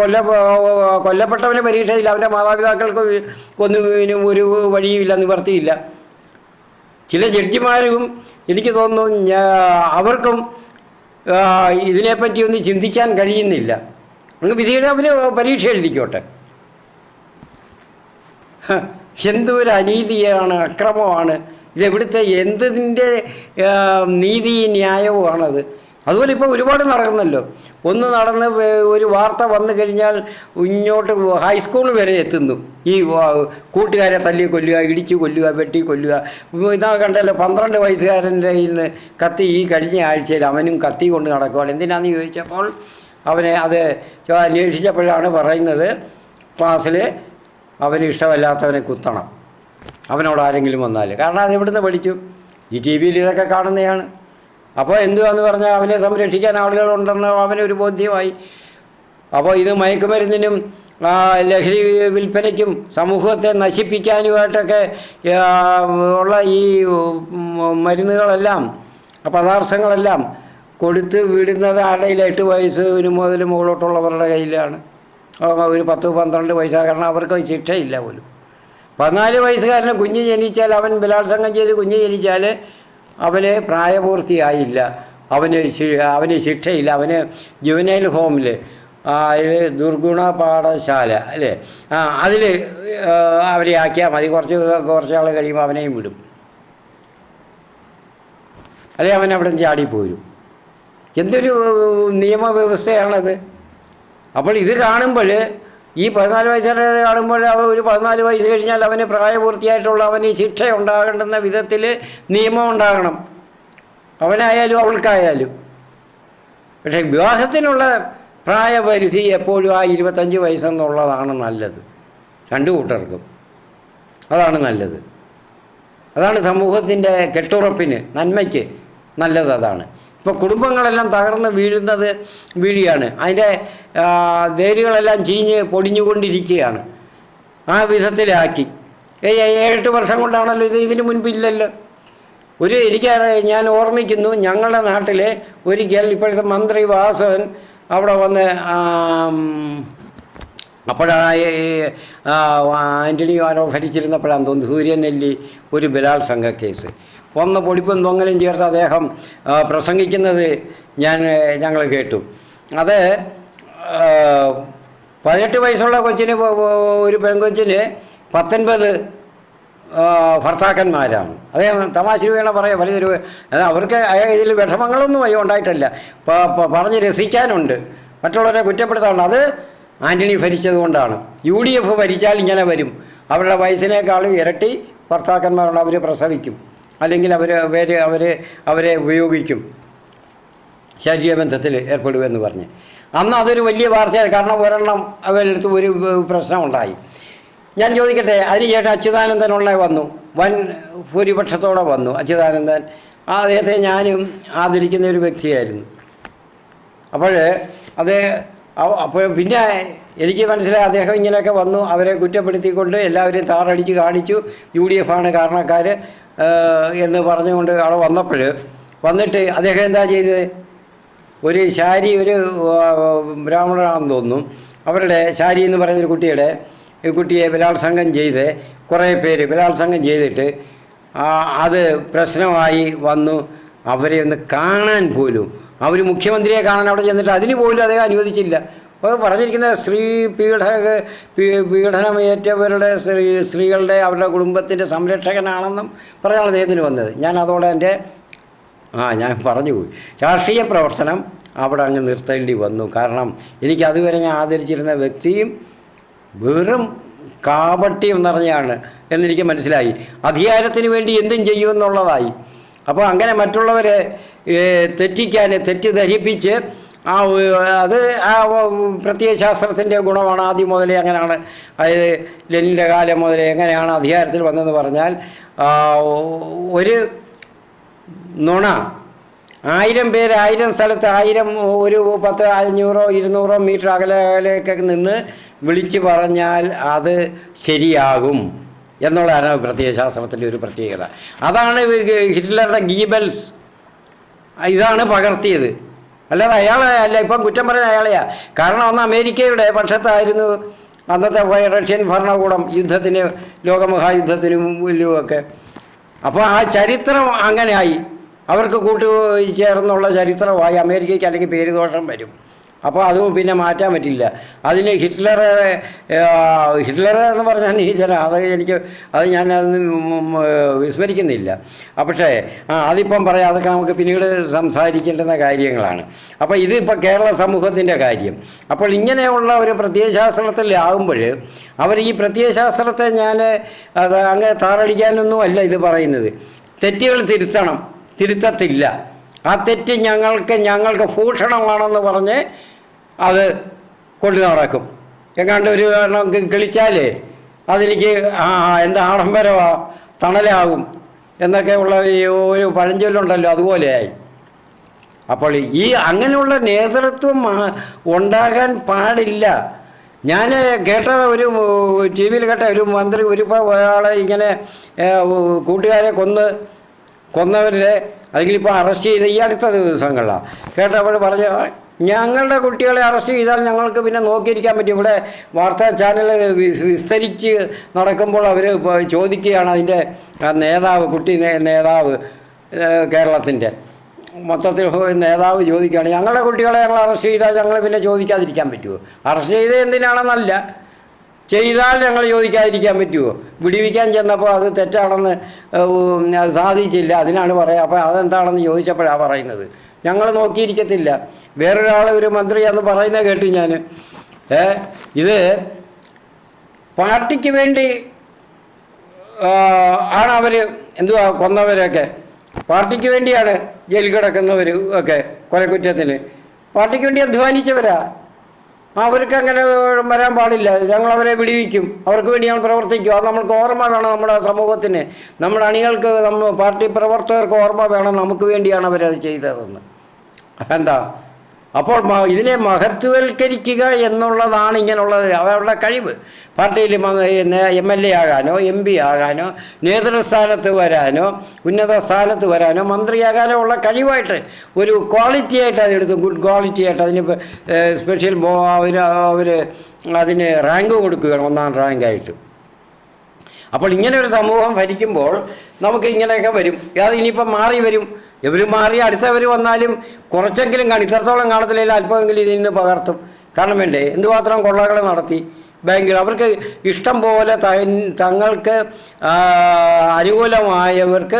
കൊല്ലപ്പെട്ടവന് പരീക്ഷയില്ല, അവൻ്റെ മാതാപിതാക്കൾക്ക് ഒന്നും ഒരു വഴിയുമില്ല, നിവർത്തിയില്ല. ചില ജഡ്ജിമാരും എനിക്ക് തോന്നുന്നു അവർക്കും ഇതിനെപ്പറ്റി ചിന്തിക്കാൻ കഴിയുന്നില്ല. അങ്ങ് വിധിയുടെ അവർ പരീക്ഷ എഴുതിക്കോട്ടെ. എന്തൊരു അനീതിയാണ്, അക്രമമാണ് ഇതെവിടുത്തെ എന്തിൻ്റെ നീതി ന്യായവുമാണത്. അതുപോലെ ഇപ്പോൾ ഒരുപാട് നടക്കുന്നല്ലോ. ഒന്ന് നടന്ന് ഒരു വാർത്ത വന്നു കഴിഞ്ഞാൽ ഇങ്ങോട്ട് ഹൈസ്കൂൾ വരെ എത്തുന്നു. ഈ കൂട്ടുകാരെ തല്ലി കൊല്ലുക, ഇടിച്ചു കൊല്ലുക, വെട്ടി കൊല്ലുക. ഇതാ കണ്ടല്ലോ 12 വയസ്സുകാരൻ്റെ കയ്യിൽ നിന്ന് കത്തി ഈ കഴിഞ്ഞ ആഴ്ചയിൽ അവനും കത്തി കൊണ്ട് നടക്കുകയാണ്. എന്തിനാണെന്ന് ചോദിച്ചപ്പോൾ അവനെ അത് അന്വേഷിച്ചപ്പോഴാണ് പറയുന്നത് ക്ലാസ്സിൽ അവന് ഇഷ്ടമല്ലാത്തവനെ കുത്തണം, അവനോട് ആരെങ്കിലും വന്നാൽ. കാരണം അത് എവിടുന്ന് പഠിച്ചു? ഈ ടി വിയിൽ ഇതൊക്കെ കാണുന്നതാണ്. അപ്പോൾ എന്തുവാന്ന് പറഞ്ഞാൽ അവനെ സംരക്ഷിക്കാൻ ആളുകളുണ്ടെന്ന് അവനൊരു ബോധ്യമായി. അപ്പോൾ ഇത് മയക്കുമരുന്നിനും ലഹരി വിൽപ്പനയ്ക്കും സമൂഹത്തെ നശിപ്പിക്കാനുമായിട്ടൊക്കെ ഉള്ള ഈ മരുന്നുകളെല്ലാം പദാർത്ഥങ്ങളെല്ലാം കൊടുത്ത് വിടുന്നത് ആരുടെയിൽ 8 വയസ്സിന് മുതൽ മുകളിലോട്ടുള്ളവരുടെ കയ്യിലാണ്. ഒരു 10-12 വയസ്സാണ്. കാരണം അവർക്ക് ശിക്ഷയില്ല പോലും. 14 വയസ്സുകാരന് കുഞ്ഞ് ജനിച്ചാൽ, അവൻ ബലാത്സംഗം ചെയ്ത് കുഞ്ഞ് ജനിച്ചാൽ അവന് പ്രായപൂർത്തിയായില്ല, അവന് ശിക്ഷയില്ല. അവന് ജുവനൈൽ ഹോമിൽ ദുർഗുണ പാഠശാല അല്ലേ, അതിൽ അവരെ ആക്കിയാൽ മതി. കുറച്ച് ആൾ കഴിയുമ്പോൾ അവനെയും വിടും, അല്ലെ അവൻ അവിടെ ചാടിപ്പോരും. എന്തൊരു നിയമവ്യവസ്ഥയാണത്. അപ്പോൾ ഇത് കാണുമ്പോൾ ഈ 14 വയസ്സുകാരെ കാണുമ്പോൾ ഒരു 14 വയസ്സ് കഴിഞ്ഞാൽ അവന് പ്രായപൂർത്തിയായിട്ടുള്ള അവന് ശിക്ഷ ഉണ്ടാകേണ്ടുന്ന വിധത്തിൽ നിയമം ഉണ്ടാകണം, അവനായാലും അവൾക്കായാലും. പക്ഷേ വിവാഹത്തിനുള്ള പ്രായപരിധി എപ്പോഴും 25 വയസ്സെന്നുള്ളതാണ് നല്ലത്. 2 കൂട്ടർക്കും അതാണ് നല്ലത്. അതാണ് സമൂഹത്തിൻ്റെ കെട്ടുറപ്പിന്, നന്മയ്ക്ക് നല്ലത് അതാണ്. ഇപ്പോൾ കുടുംബങ്ങളെല്ലാം തകർന്ന് വീഴുകയാണ്. അതിൻ്റെ വേരുകളെല്ലാം ചീഞ്ഞ് പൊടിഞ്ഞുകൊണ്ടിരിക്കുകയാണ്. ആ വിധത്തിലാക്കി 7-8 വർഷം കൊണ്ടാണല്ലോ ഇതിന് മുൻപില്ലല്ലോ. ഞാൻ ഓർമ്മിക്കുന്നു, ഞങ്ങളുടെ നാട്ടിലെ ഒരിക്കൽ ഇപ്പോഴത്തെ മന്ത്രി വാസവൻ അവിടെ വന്ന് അപ്പോഴാണ് ആൻ്റണി ആരോ ഭരിച്ചിരുന്നപ്പോഴാണ് തോന്നുന്നു സൂര്യനെല്ലി ഒരു ബലാത്സംഗ കേസ് വന്ന പൊടിപ്പും തൊങ്ങലും ചേർത്ത് അദ്ദേഹം പ്രസംഗിക്കുന്നത് ഞങ്ങൾ കേട്ടു. അത് 18 വയസ്സുള്ള കൊച്ചിന്, ഒരു പെൺകൊച്ചിന് 19 ഭർത്താക്കന്മാരാണ്. അദ്ദേഹം തമാശ വേണം പറയാം, വലിയൊരു അവർക്ക് ഇതിൽ വിഷമങ്ങളൊന്നും ഉണ്ടായിട്ടല്ല, പറഞ്ഞ് രസിക്കാനുണ്ട്, മറ്റുള്ളവരെ കുറ്റപ്പെടുത്താനുണ്ട്. അത് ആൻ്റണി ഭരിച്ചതുകൊണ്ടാണ്. UDF ഭരിച്ചാൽ ഇങ്ങനെ വരും. അവരുടെ വയസ്സിനേക്കാളും ഇരട്ടി ഭർത്താക്കന്മാരുണ്ട്, അവർ പ്രസവിക്കും, അല്ലെങ്കിൽ അവരെ ഉപയോഗിക്കും, ശരീരബന്ധത്തിൽ ഏർപ്പെടുമെന്ന് പറഞ്ഞ്. അന്ന് അതൊരു വലിയ വാർത്തയാണ്. കാരണം ഒരെണ്ണം അവരെടുത്ത് ഒരു പ്രശ്നമുണ്ടായി. ഞാൻ ചോദിക്കട്ടെ, അതിനുശേഷം അച്യുതാനന്ദനുള്ള വന്നു, വൻ ഭൂരിപക്ഷത്തോടെ വന്നു അച്യുതാനന്ദൻ. അദ്ദേഹത്തെ ഞാനും ആദരിക്കുന്ന ഒരു വ്യക്തിയായിരുന്നു. അപ്പോൾ അപ്പോൾ പിന്നെ എനിക്ക് മനസ്സിലായി അദ്ദേഹം ഇങ്ങനെയൊക്കെ വന്നു, അവരെ കുറ്റപ്പെടുത്തിക്കൊണ്ട് എല്ലാവരെയും താറടിച്ച് കാണിച്ചു, UDF ആണ് കാരണക്കാർ എന്ന് പറഞ്ഞുകൊണ്ട് അവിടെ വന്നിട്ട് അദ്ദേഹം എന്താ ചെയ്തത്? ഒരു ശാരി, ഒരു ബ്രാഹ്മണനാണെന്ന് തോന്നുന്നു, അവരുടെ ശാരി എന്ന് പറയുന്നൊരു കുട്ടിയെ ബലാത്സംഗം ചെയ്ത് കുറേ പേര് ബലാത്സംഗം ചെയ്തിട്ട് അത് പ്രശ്നമായി വന്നു. അവരെ ഒന്ന് കാണാൻ പോലും, അവർ മുഖ്യമന്ത്രിയെ കാണാൻ അവിടെ ചെന്നിട്ട് അതിന് പോലും അദ്ദേഹം അനുവദിച്ചില്ല. അത് പറഞ്ഞിരിക്കുന്ന പീഡനമേറ്റവരുടെ സ്ത്രീകളുടെ അവരുടെ കുടുംബത്തിൻ്റെ സംരക്ഷകനാണെന്നും പറയാൻ അദ്ദേഹത്തിന് വന്നത്. ഞാൻ അതോടെ ഞാൻ പറഞ്ഞുപോയി. രാഷ്ട്രീയ പ്രവർത്തനം അവിടെ അങ്ങ് നിർത്തേണ്ടി വന്നു. കാരണം എനിക്ക് അതുവരെ ഞാൻ ആദരിച്ചിരുന്ന വ്യക്തിയും വെറും കാപട്യം നിറഞ്ഞാണ് എന്നെനിക്ക് മനസ്സിലായി. അധികാരത്തിന് വേണ്ടി എന്തും ചെയ്യുമെന്നുള്ളതായി. അപ്പോൾ അങ്ങനെ മറ്റുള്ളവരെ തെറ്റിദ്ധരിപ്പിച്ച് അത് പ്രത്യയശാസ്ത്രത്തിൻ്റെ ഗുണമാണ്. ആദ്യം മുതലേ അങ്ങനെയാണ്. അതായത് ലെനിൻ്റെ കാലം മുതലേ എങ്ങനെയാണ് അധികാരത്തിൽ വന്നതെന്ന് പറഞ്ഞാൽ, ഒരു നുണ 1000 പേര് 1000 സ്ഥലത്ത് 1000 ഒരു 10, 500, 200 മീറ്റർ അകലേക്കൊക്കെ നിന്ന് വിളിച്ച് പറഞ്ഞാൽ അത് ശരിയാകും എന്നുള്ളതാണ് പ്രത്യയശാസ്ത്രത്തിൻ്റെ ഒരു പ്രത്യേകത. അതാണ് ഹിറ്റ്ലറുടെ ഗീബൽസ് ഇതാണ് പകർത്തിയത്. അല്ലാതെ അയാളെ അല്ല ഇപ്പം കുറ്റം പറയുന്ന അയാളെയാ. കാരണം അന്ന് അമേരിക്കയുടെ പക്ഷത്തായിരുന്നു അന്നത്തെ റഷ്യൻ ഭരണകൂടം യുദ്ധത്തിന്, ലോകമഹായുദ്ധത്തിനുമൊക്കെ. അപ്പോൾ ആ ചരിത്രം അങ്ങനെയായി, അവർക്ക് കൂട്ടുചേർന്നുള്ള ചരിത്രമായി. അമേരിക്കയ്ക്ക് അല്ലെങ്കിൽ പേരുദോഷം വരും. അപ്പോൾ അത് പിന്നെ മാറ്റാൻ പറ്റില്ല. അതിന് ഹിറ്റ്ലർ എന്ന് പറഞ്ഞാൽ നീചന, അത് ഞാനതൊന്നും വിസ്മരിക്കുന്നില്ല. പക്ഷേ അതിപ്പം പറയാം, അതൊക്കെ നമുക്ക് പിന്നീട് സംസാരിക്കേണ്ടുന്ന കാര്യങ്ങളാണ്. അപ്പോൾ ഇതിപ്പോൾ കേരള സമൂഹത്തിൻ്റെ കാര്യം. അപ്പോൾ ഇങ്ങനെയുള്ള ഒരു പ്രത്യയശാസ്ത്രത്തിലാകുമ്പോൾ അവർ ഈ പ്രത്യയശാസ്ത്രത്തെ ഞാൻ അങ്ങ് താറടിക്കാനൊന്നും അല്ല ഇത് പറയുന്നത്. തെറ്റുകൾ തിരുത്തത്തില്ല. ആ തെറ്റ് ഞങ്ങൾക്ക് ഭൂഷണമാണെന്ന് പറഞ്ഞ് അത് കൊണ്ടു നടക്കും. എങ്ങാണ്ട് ഒരു എണ്ണം കിളിച്ചാലേ അതെനിക്ക് എന്താ ആഡംബരമാ, തണലാകും എന്നൊക്കെ ഉള്ള ഒരു പഴഞ്ചൊല്ലുണ്ടല്ലോ, അതുപോലെയായി. അപ്പോൾ അങ്ങനെയുള്ള നേതൃത്വം ഉണ്ടാകാൻ പാടില്ല. ഞാൻ കേട്ട ഒരു TV യിൽ കേട്ട ഒരു മന്ത്രി ഒരാളെ ഇങ്ങനെ കൂട്ടുകാരെ കൊന്നവരെ അല്ലെങ്കിൽ ഇപ്പോൾ അറസ്റ്റ് ചെയ്ത് ഈ അടുത്ത ദിവസങ്ങളിലാണ് കേട്ടപ്പോൾ പറഞ്ഞ, ഞങ്ങളുടെ കുട്ടികളെ അറസ്റ്റ് ചെയ്താൽ ഞങ്ങൾക്ക് പിന്നെ നോക്കിയിരിക്കാൻ പറ്റും. ഇവിടെ വാർത്താ ചാനൽ വിസ്തരിച്ച് നടക്കുമ്പോൾ അവർ ചോദിക്കുകയാണ്, അതിൻ്റെ നേതാവ് കേരളത്തിൻ്റെ മൊത്തത്തിൽ നേതാവ് ചോദിക്കുകയാണ്, ഞങ്ങളുടെ കുട്ടികളെ ഞങ്ങൾ അറസ്റ്റ് ചെയ്താൽ ഞങ്ങൾ പിന്നെ ചോദിക്കാതിരിക്കാൻ പറ്റുമോ? അറസ്റ്റ് ചെയ്ത് എന്തിനാണെന്നല്ല, ചെയ്താൽ ഞങ്ങൾ ചോദിക്കാതിരിക്കാൻ പറ്റുമോ? വിടിവിക്കാൻ ചെന്നപ്പോൾ അത് തെറ്റാണെന്ന് സാധിച്ചില്ല, അതിനാണ് പറയുക. അപ്പോൾ അതെന്താണെന്ന് ചോദിച്ചപ്പോഴാണ് പറയുന്നത്, ഞങ്ങൾ നോക്കിയിരിക്കത്തില്ല. വേറൊരാൾ ഒരു മന്ത്രി എന്ന് പറയുന്നത് കേട്ടു ഞാൻ. ഇത് പാർട്ടിക്ക് വേണ്ടി ആണ് അവർ കൊന്നവരൊക്കെ, പാർട്ടിക്ക് വേണ്ടിയാണ് ജയിലിൽ കിടക്കുന്നവർ ഒക്കെ കൊലക്കുറ്റത്തിന് പാർട്ടിക്ക് വേണ്ടി അധ്വാനിച്ചവരാ. അവർക്ക് അങ്ങനെ വരാൻ പാടില്ല. ഞങ്ങളവരെ വിടിവിക്കും, അവർക്ക് വേണ്ടി ഞങ്ങൾ പ്രവർത്തിക്കും. അത് നമ്മൾക്ക് ഓർമ്മ വേണം. നമ്മുടെ സമൂഹത്തിന്, നമ്മുടെ അണികൾക്ക്, പാർട്ടി പ്രവർത്തകർക്ക് ഓർമ്മ വേണം നമുക്ക് വേണ്ടിയാണ് അവരത് ചെയ്തതെന്ന്. എന്താ അപ്പോൾ ഇതിനെ മഹത്വവൽക്കരിക്കുക എന്നുള്ളതാണ് ഇങ്ങനെയുള്ളത് അവരുടെ കഴിവ്. പാർട്ടിയിൽ MLA ആകാനോ MP ആകാനോ നേതൃസ്ഥാനത്ത് വരാനോ ഉന്നത സ്ഥാനത്ത് വരാനോ മന്ത്രിയാകാനോ ഉള്ള കഴിവായിട്ട് ഒരു ക്വാളിറ്റി ആയിട്ട് അതെടുത്തു, ഗുഡ് ക്വാളിറ്റി ആയിട്ട്. അതിന് സ്പെഷ്യൽ അവർ അതിന് റാങ്ക് കൊടുക്കുകയാണ്, 1ാം റാങ്കായിട്ട്. അപ്പോൾ ഇങ്ങനെ ഒരു സമൂഹം ഭരിക്കുമ്പോൾ നമുക്ക് ഇങ്ങനെയൊക്കെ വരും. അത് ഇനിയിപ്പം മാറി വരും. ഇവർ മാറി അടുത്തവർ വന്നാലും കുറച്ചെങ്കിലും കാണും, ഇത്രത്തോളം കാണത്തില്ല, അല്പമെങ്കിലും ഇതിൽ നിന്ന് പകർത്തും. കാരണം വേണ്ടേ, എന്തുമാത്രം കൊള്ളകൾ നടത്തി ബാങ്കിൽ. അവർക്ക് ഇഷ്ടം പോലെ തങ്ങൾക്ക് അനുകൂലമായവർക്ക്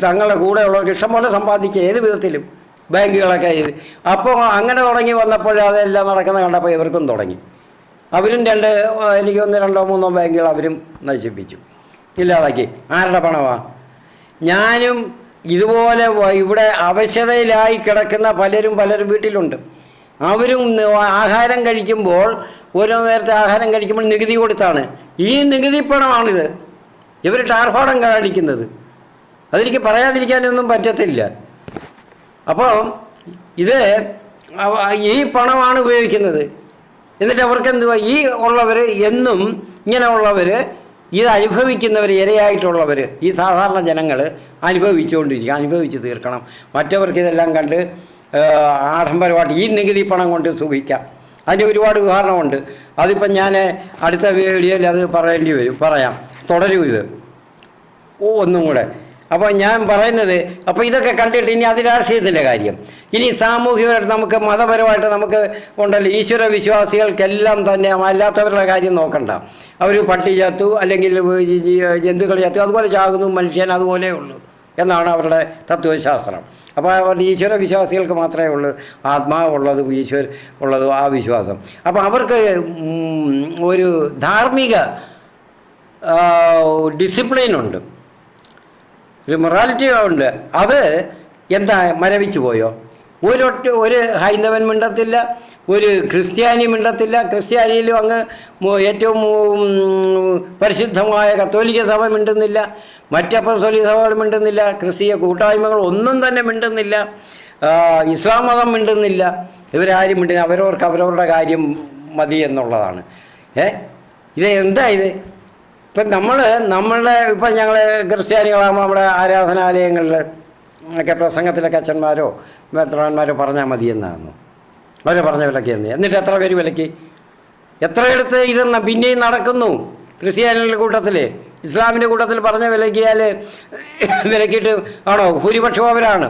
തങ്ങളുടെ കൂടെയുള്ളവർക്ക് ഇഷ്ടം പോലെ സമ്പാദിക്കുക ഏത് വിധത്തിലും ബാങ്കുകളൊക്കെ ചെയ്ത്. അപ്പോൾ അങ്ങനെ തുടങ്ങി വന്നപ്പോൾ അതെല്ലാം നടക്കുന്ന കണ്ടപ്പോൾ ഇവർക്കും തുടങ്ങി. അവരും എനിക്ക് 1, 2, 3 ബാങ്കുകൾ അവരും നശിപ്പിച്ചു, ഇല്ലാതാക്കി. ആരുടെ പണമാണ്? ഞാനും ഇതുപോലെ ഇവിടെ അവശതയിലായി കിടക്കുന്ന പലരും വീട്ടിലുണ്ട്. അവരും ആഹാരം കഴിക്കുമ്പോൾ ഓരോ നേരത്തെ ആഹാരം കഴിക്കുമ്പോൾ നികുതി കൊടുത്താണ്. ഈ നികുതി പണമാണിത് ഇവർ ടാർപാടം കാണിക്കുന്നത്. അതെനിക്ക് പറയാതിരിക്കാനൊന്നും പറ്റത്തില്ല. അപ്പോൾ ഇത് ഈ പണമാണ് ഉപയോഗിക്കുന്നത്. എന്നിട്ട് അവർക്കെന്തുവാ, ഈ ഉള്ളവർ എന്നും ഇങ്ങനെ ഉള്ളവർ, ഇത് അനുഭവിക്കുന്നവർ, ഇരയായിട്ടുള്ളവർ, ഈ സാധാരണ ജനങ്ങൾ അനുഭവിച്ചുകൊണ്ടിരിക്കുക, അനുഭവിച്ച് തീർക്കണം. മറ്റവർക്ക് ഇതെല്ലാം കണ്ട് ആഡംബരമായിട്ട് ഈ നികുതി പണം കൊണ്ട് സുഖിക്കാം. അതിൻ്റെ ഒരുപാട് ഉദാഹരണമുണ്ട്. അതിപ്പം ഞാൻ അടുത്ത വീഡിയോയിൽ അത് പറയാം. തുടരും ഇത് ഒന്നും കൂടെ. അപ്പോൾ ഞാൻ പറയുന്നത്, അപ്പോൾ ഇതൊക്കെ കണ്ടിട്ട് ഇനി അത് രാഷ്ട്രീയത്തിൻ്റെ കാര്യം. ഇനി സാമൂഹികമായിട്ട് നമുക്ക് മതപരമായിട്ട് നമുക്ക് ഉണ്ടല്ലോ, ഈശ്വര വിശ്വാസികൾക്കെല്ലാം തന്നെ അല്ലാത്തവരുടെ കാര്യം നോക്കണ്ട. അവർ പട്ടി ചത്തു അല്ലെങ്കിൽ ജന്തുക്കൾ ചത്തു അതുപോലെ ചാകുന്നു മനുഷ്യൻ, അതുപോലെ ഉള്ളൂ എന്നാണ് അവരുടെ തത്വശാസ്ത്രം. അപ്പോൾ അവരുടെ ഈശ്വര വിശ്വാസികൾക്ക് മാത്രമേ ഉള്ളൂ ആത്മാവുള്ളതും ഉള്ളതും ആ വിശ്വാസം. അപ്പോൾ അവർക്ക് ഒരു ധാർമ്മിക ഡിസിപ്ലിനുണ്ട്, ഒരു മൊറാലിറ്റി ഉണ്ട്. അത് എന്താ മരവിച്ചു പോയോ? ഒരു ഹൈന്ദവൻ മിണ്ടത്തില്ല, ഒരു ക്രിസ്ത്യാനി മിണ്ടത്തില്ല. ക്രിസ്ത്യാനിയിലും അങ്ങ് ഏറ്റവും പരിശുദ്ധമായ കത്തോലിക്ക സഭ മിണ്ടുന്നില്ല, മറ്റപ്പസ്തോലിക സഭകൾ മിണ്ടുന്നില്ല, ക്രിസ്തീയ കൂട്ടായ്മകൾ ഒന്നും തന്നെ മിണ്ടുന്നില്ല, ഇസ്ലാം മതം മിണ്ടുന്നില്ല. ഇവരാരും മിണ്ടുന്നില്ല. അവരവർക്ക് അവരവരുടെ കാര്യം മതി എന്നുള്ളതാണ്. ഇത് എന്താ ഇത്? ഇപ്പം ഇപ്പം ഞങ്ങൾ ക്രിസ്ത്യാനികളാകുമ്പോൾ നമ്മുടെ ആരാധനാലയങ്ങളിൽ ഒക്കെ പ്രസംഗത്തിലൊക്കെ അച്ഛന്മാരോ മെത്രാന്മാരോ പറഞ്ഞാൽ മതിയെന്നായിരുന്നു അവർ പറഞ്ഞ വിലക്ക് എന്ന്. എന്നിട്ട് എത്ര പേര് വിലക്കി, എത്രയെടുത്ത് ഇതെന്ന പിന്നെയും നടക്കുന്നു. ക്രിസ്ത്യാനികളുടെ കൂട്ടത്തിൽ, ഇസ്ലാമിൻ്റെ കൂട്ടത്തിൽ പറഞ്ഞ വിലക്കിയിട്ട് ആണോ ഭൂരിപക്ഷവും അവരാണ്.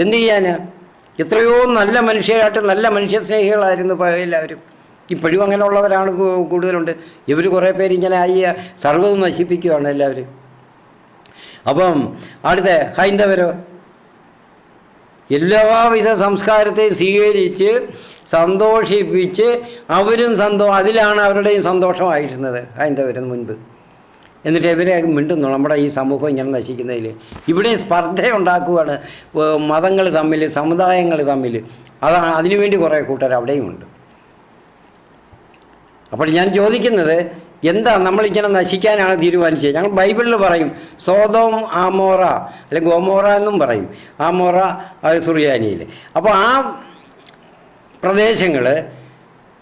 എന്ത് ചെയ്യാൻ? എത്രയോ നല്ല മനുഷ്യരായിട്ട് നല്ല മനുഷ്യസ്നേഹികളായിരുന്നു എല്ലാവരും. ഇപ്പോഴും അങ്ങനെയുള്ളവരാണ് കൂടുതലുണ്ട്. ഇവർ കുറേ പേര് ഇങ്ങനെ ആയി സർവ്വതും നശിപ്പിക്കുകയാണ് എല്ലാവരും. അപ്പം അടുത്ത ഹൈന്ദവരോ എല്ലാവിധ സംസ്കാരത്തെ സ്വീകരിച്ച് സന്തോഷിപ്പിച്ച് അവരും അതിലാണ് അവരുടെയും സന്തോഷമായിരുന്നത് ഹൈന്ദവരെന്ന് മുൻപ്. എന്നിട്ട് ഇവരെ മിണ്ടുന്നു നമ്മുടെ ഈ സമൂഹം ഇങ്ങനെ നശിക്കുന്നതിൽ. ഇവിടെയും സ്പർദ്ധ ഉണ്ടാക്കുകയാണ് മതങ്ങൾ തമ്മിൽ, സമുദായങ്ങൾ തമ്മിൽ. അതാണ് അതിനുവേണ്ടി കുറേ കൂട്ടർ അവിടെയുമുണ്ട്. അപ്പോൾ ഞാൻ ചോദിക്കുന്നത്, എന്താ നമ്മളിങ്ങനെ നശിക്കാനാണ് തീരുമാനിച്ചത്? ഞങ്ങൾ ബൈബിളിൽ പറയും സോദോം ആമോറ അല്ലെങ്കിൽ ഗോമോറ എന്നും പറയും. ആമോറ സുറിയാനിയിൽ. അപ്പോൾ ആ പ്രദേശങ്ങൾ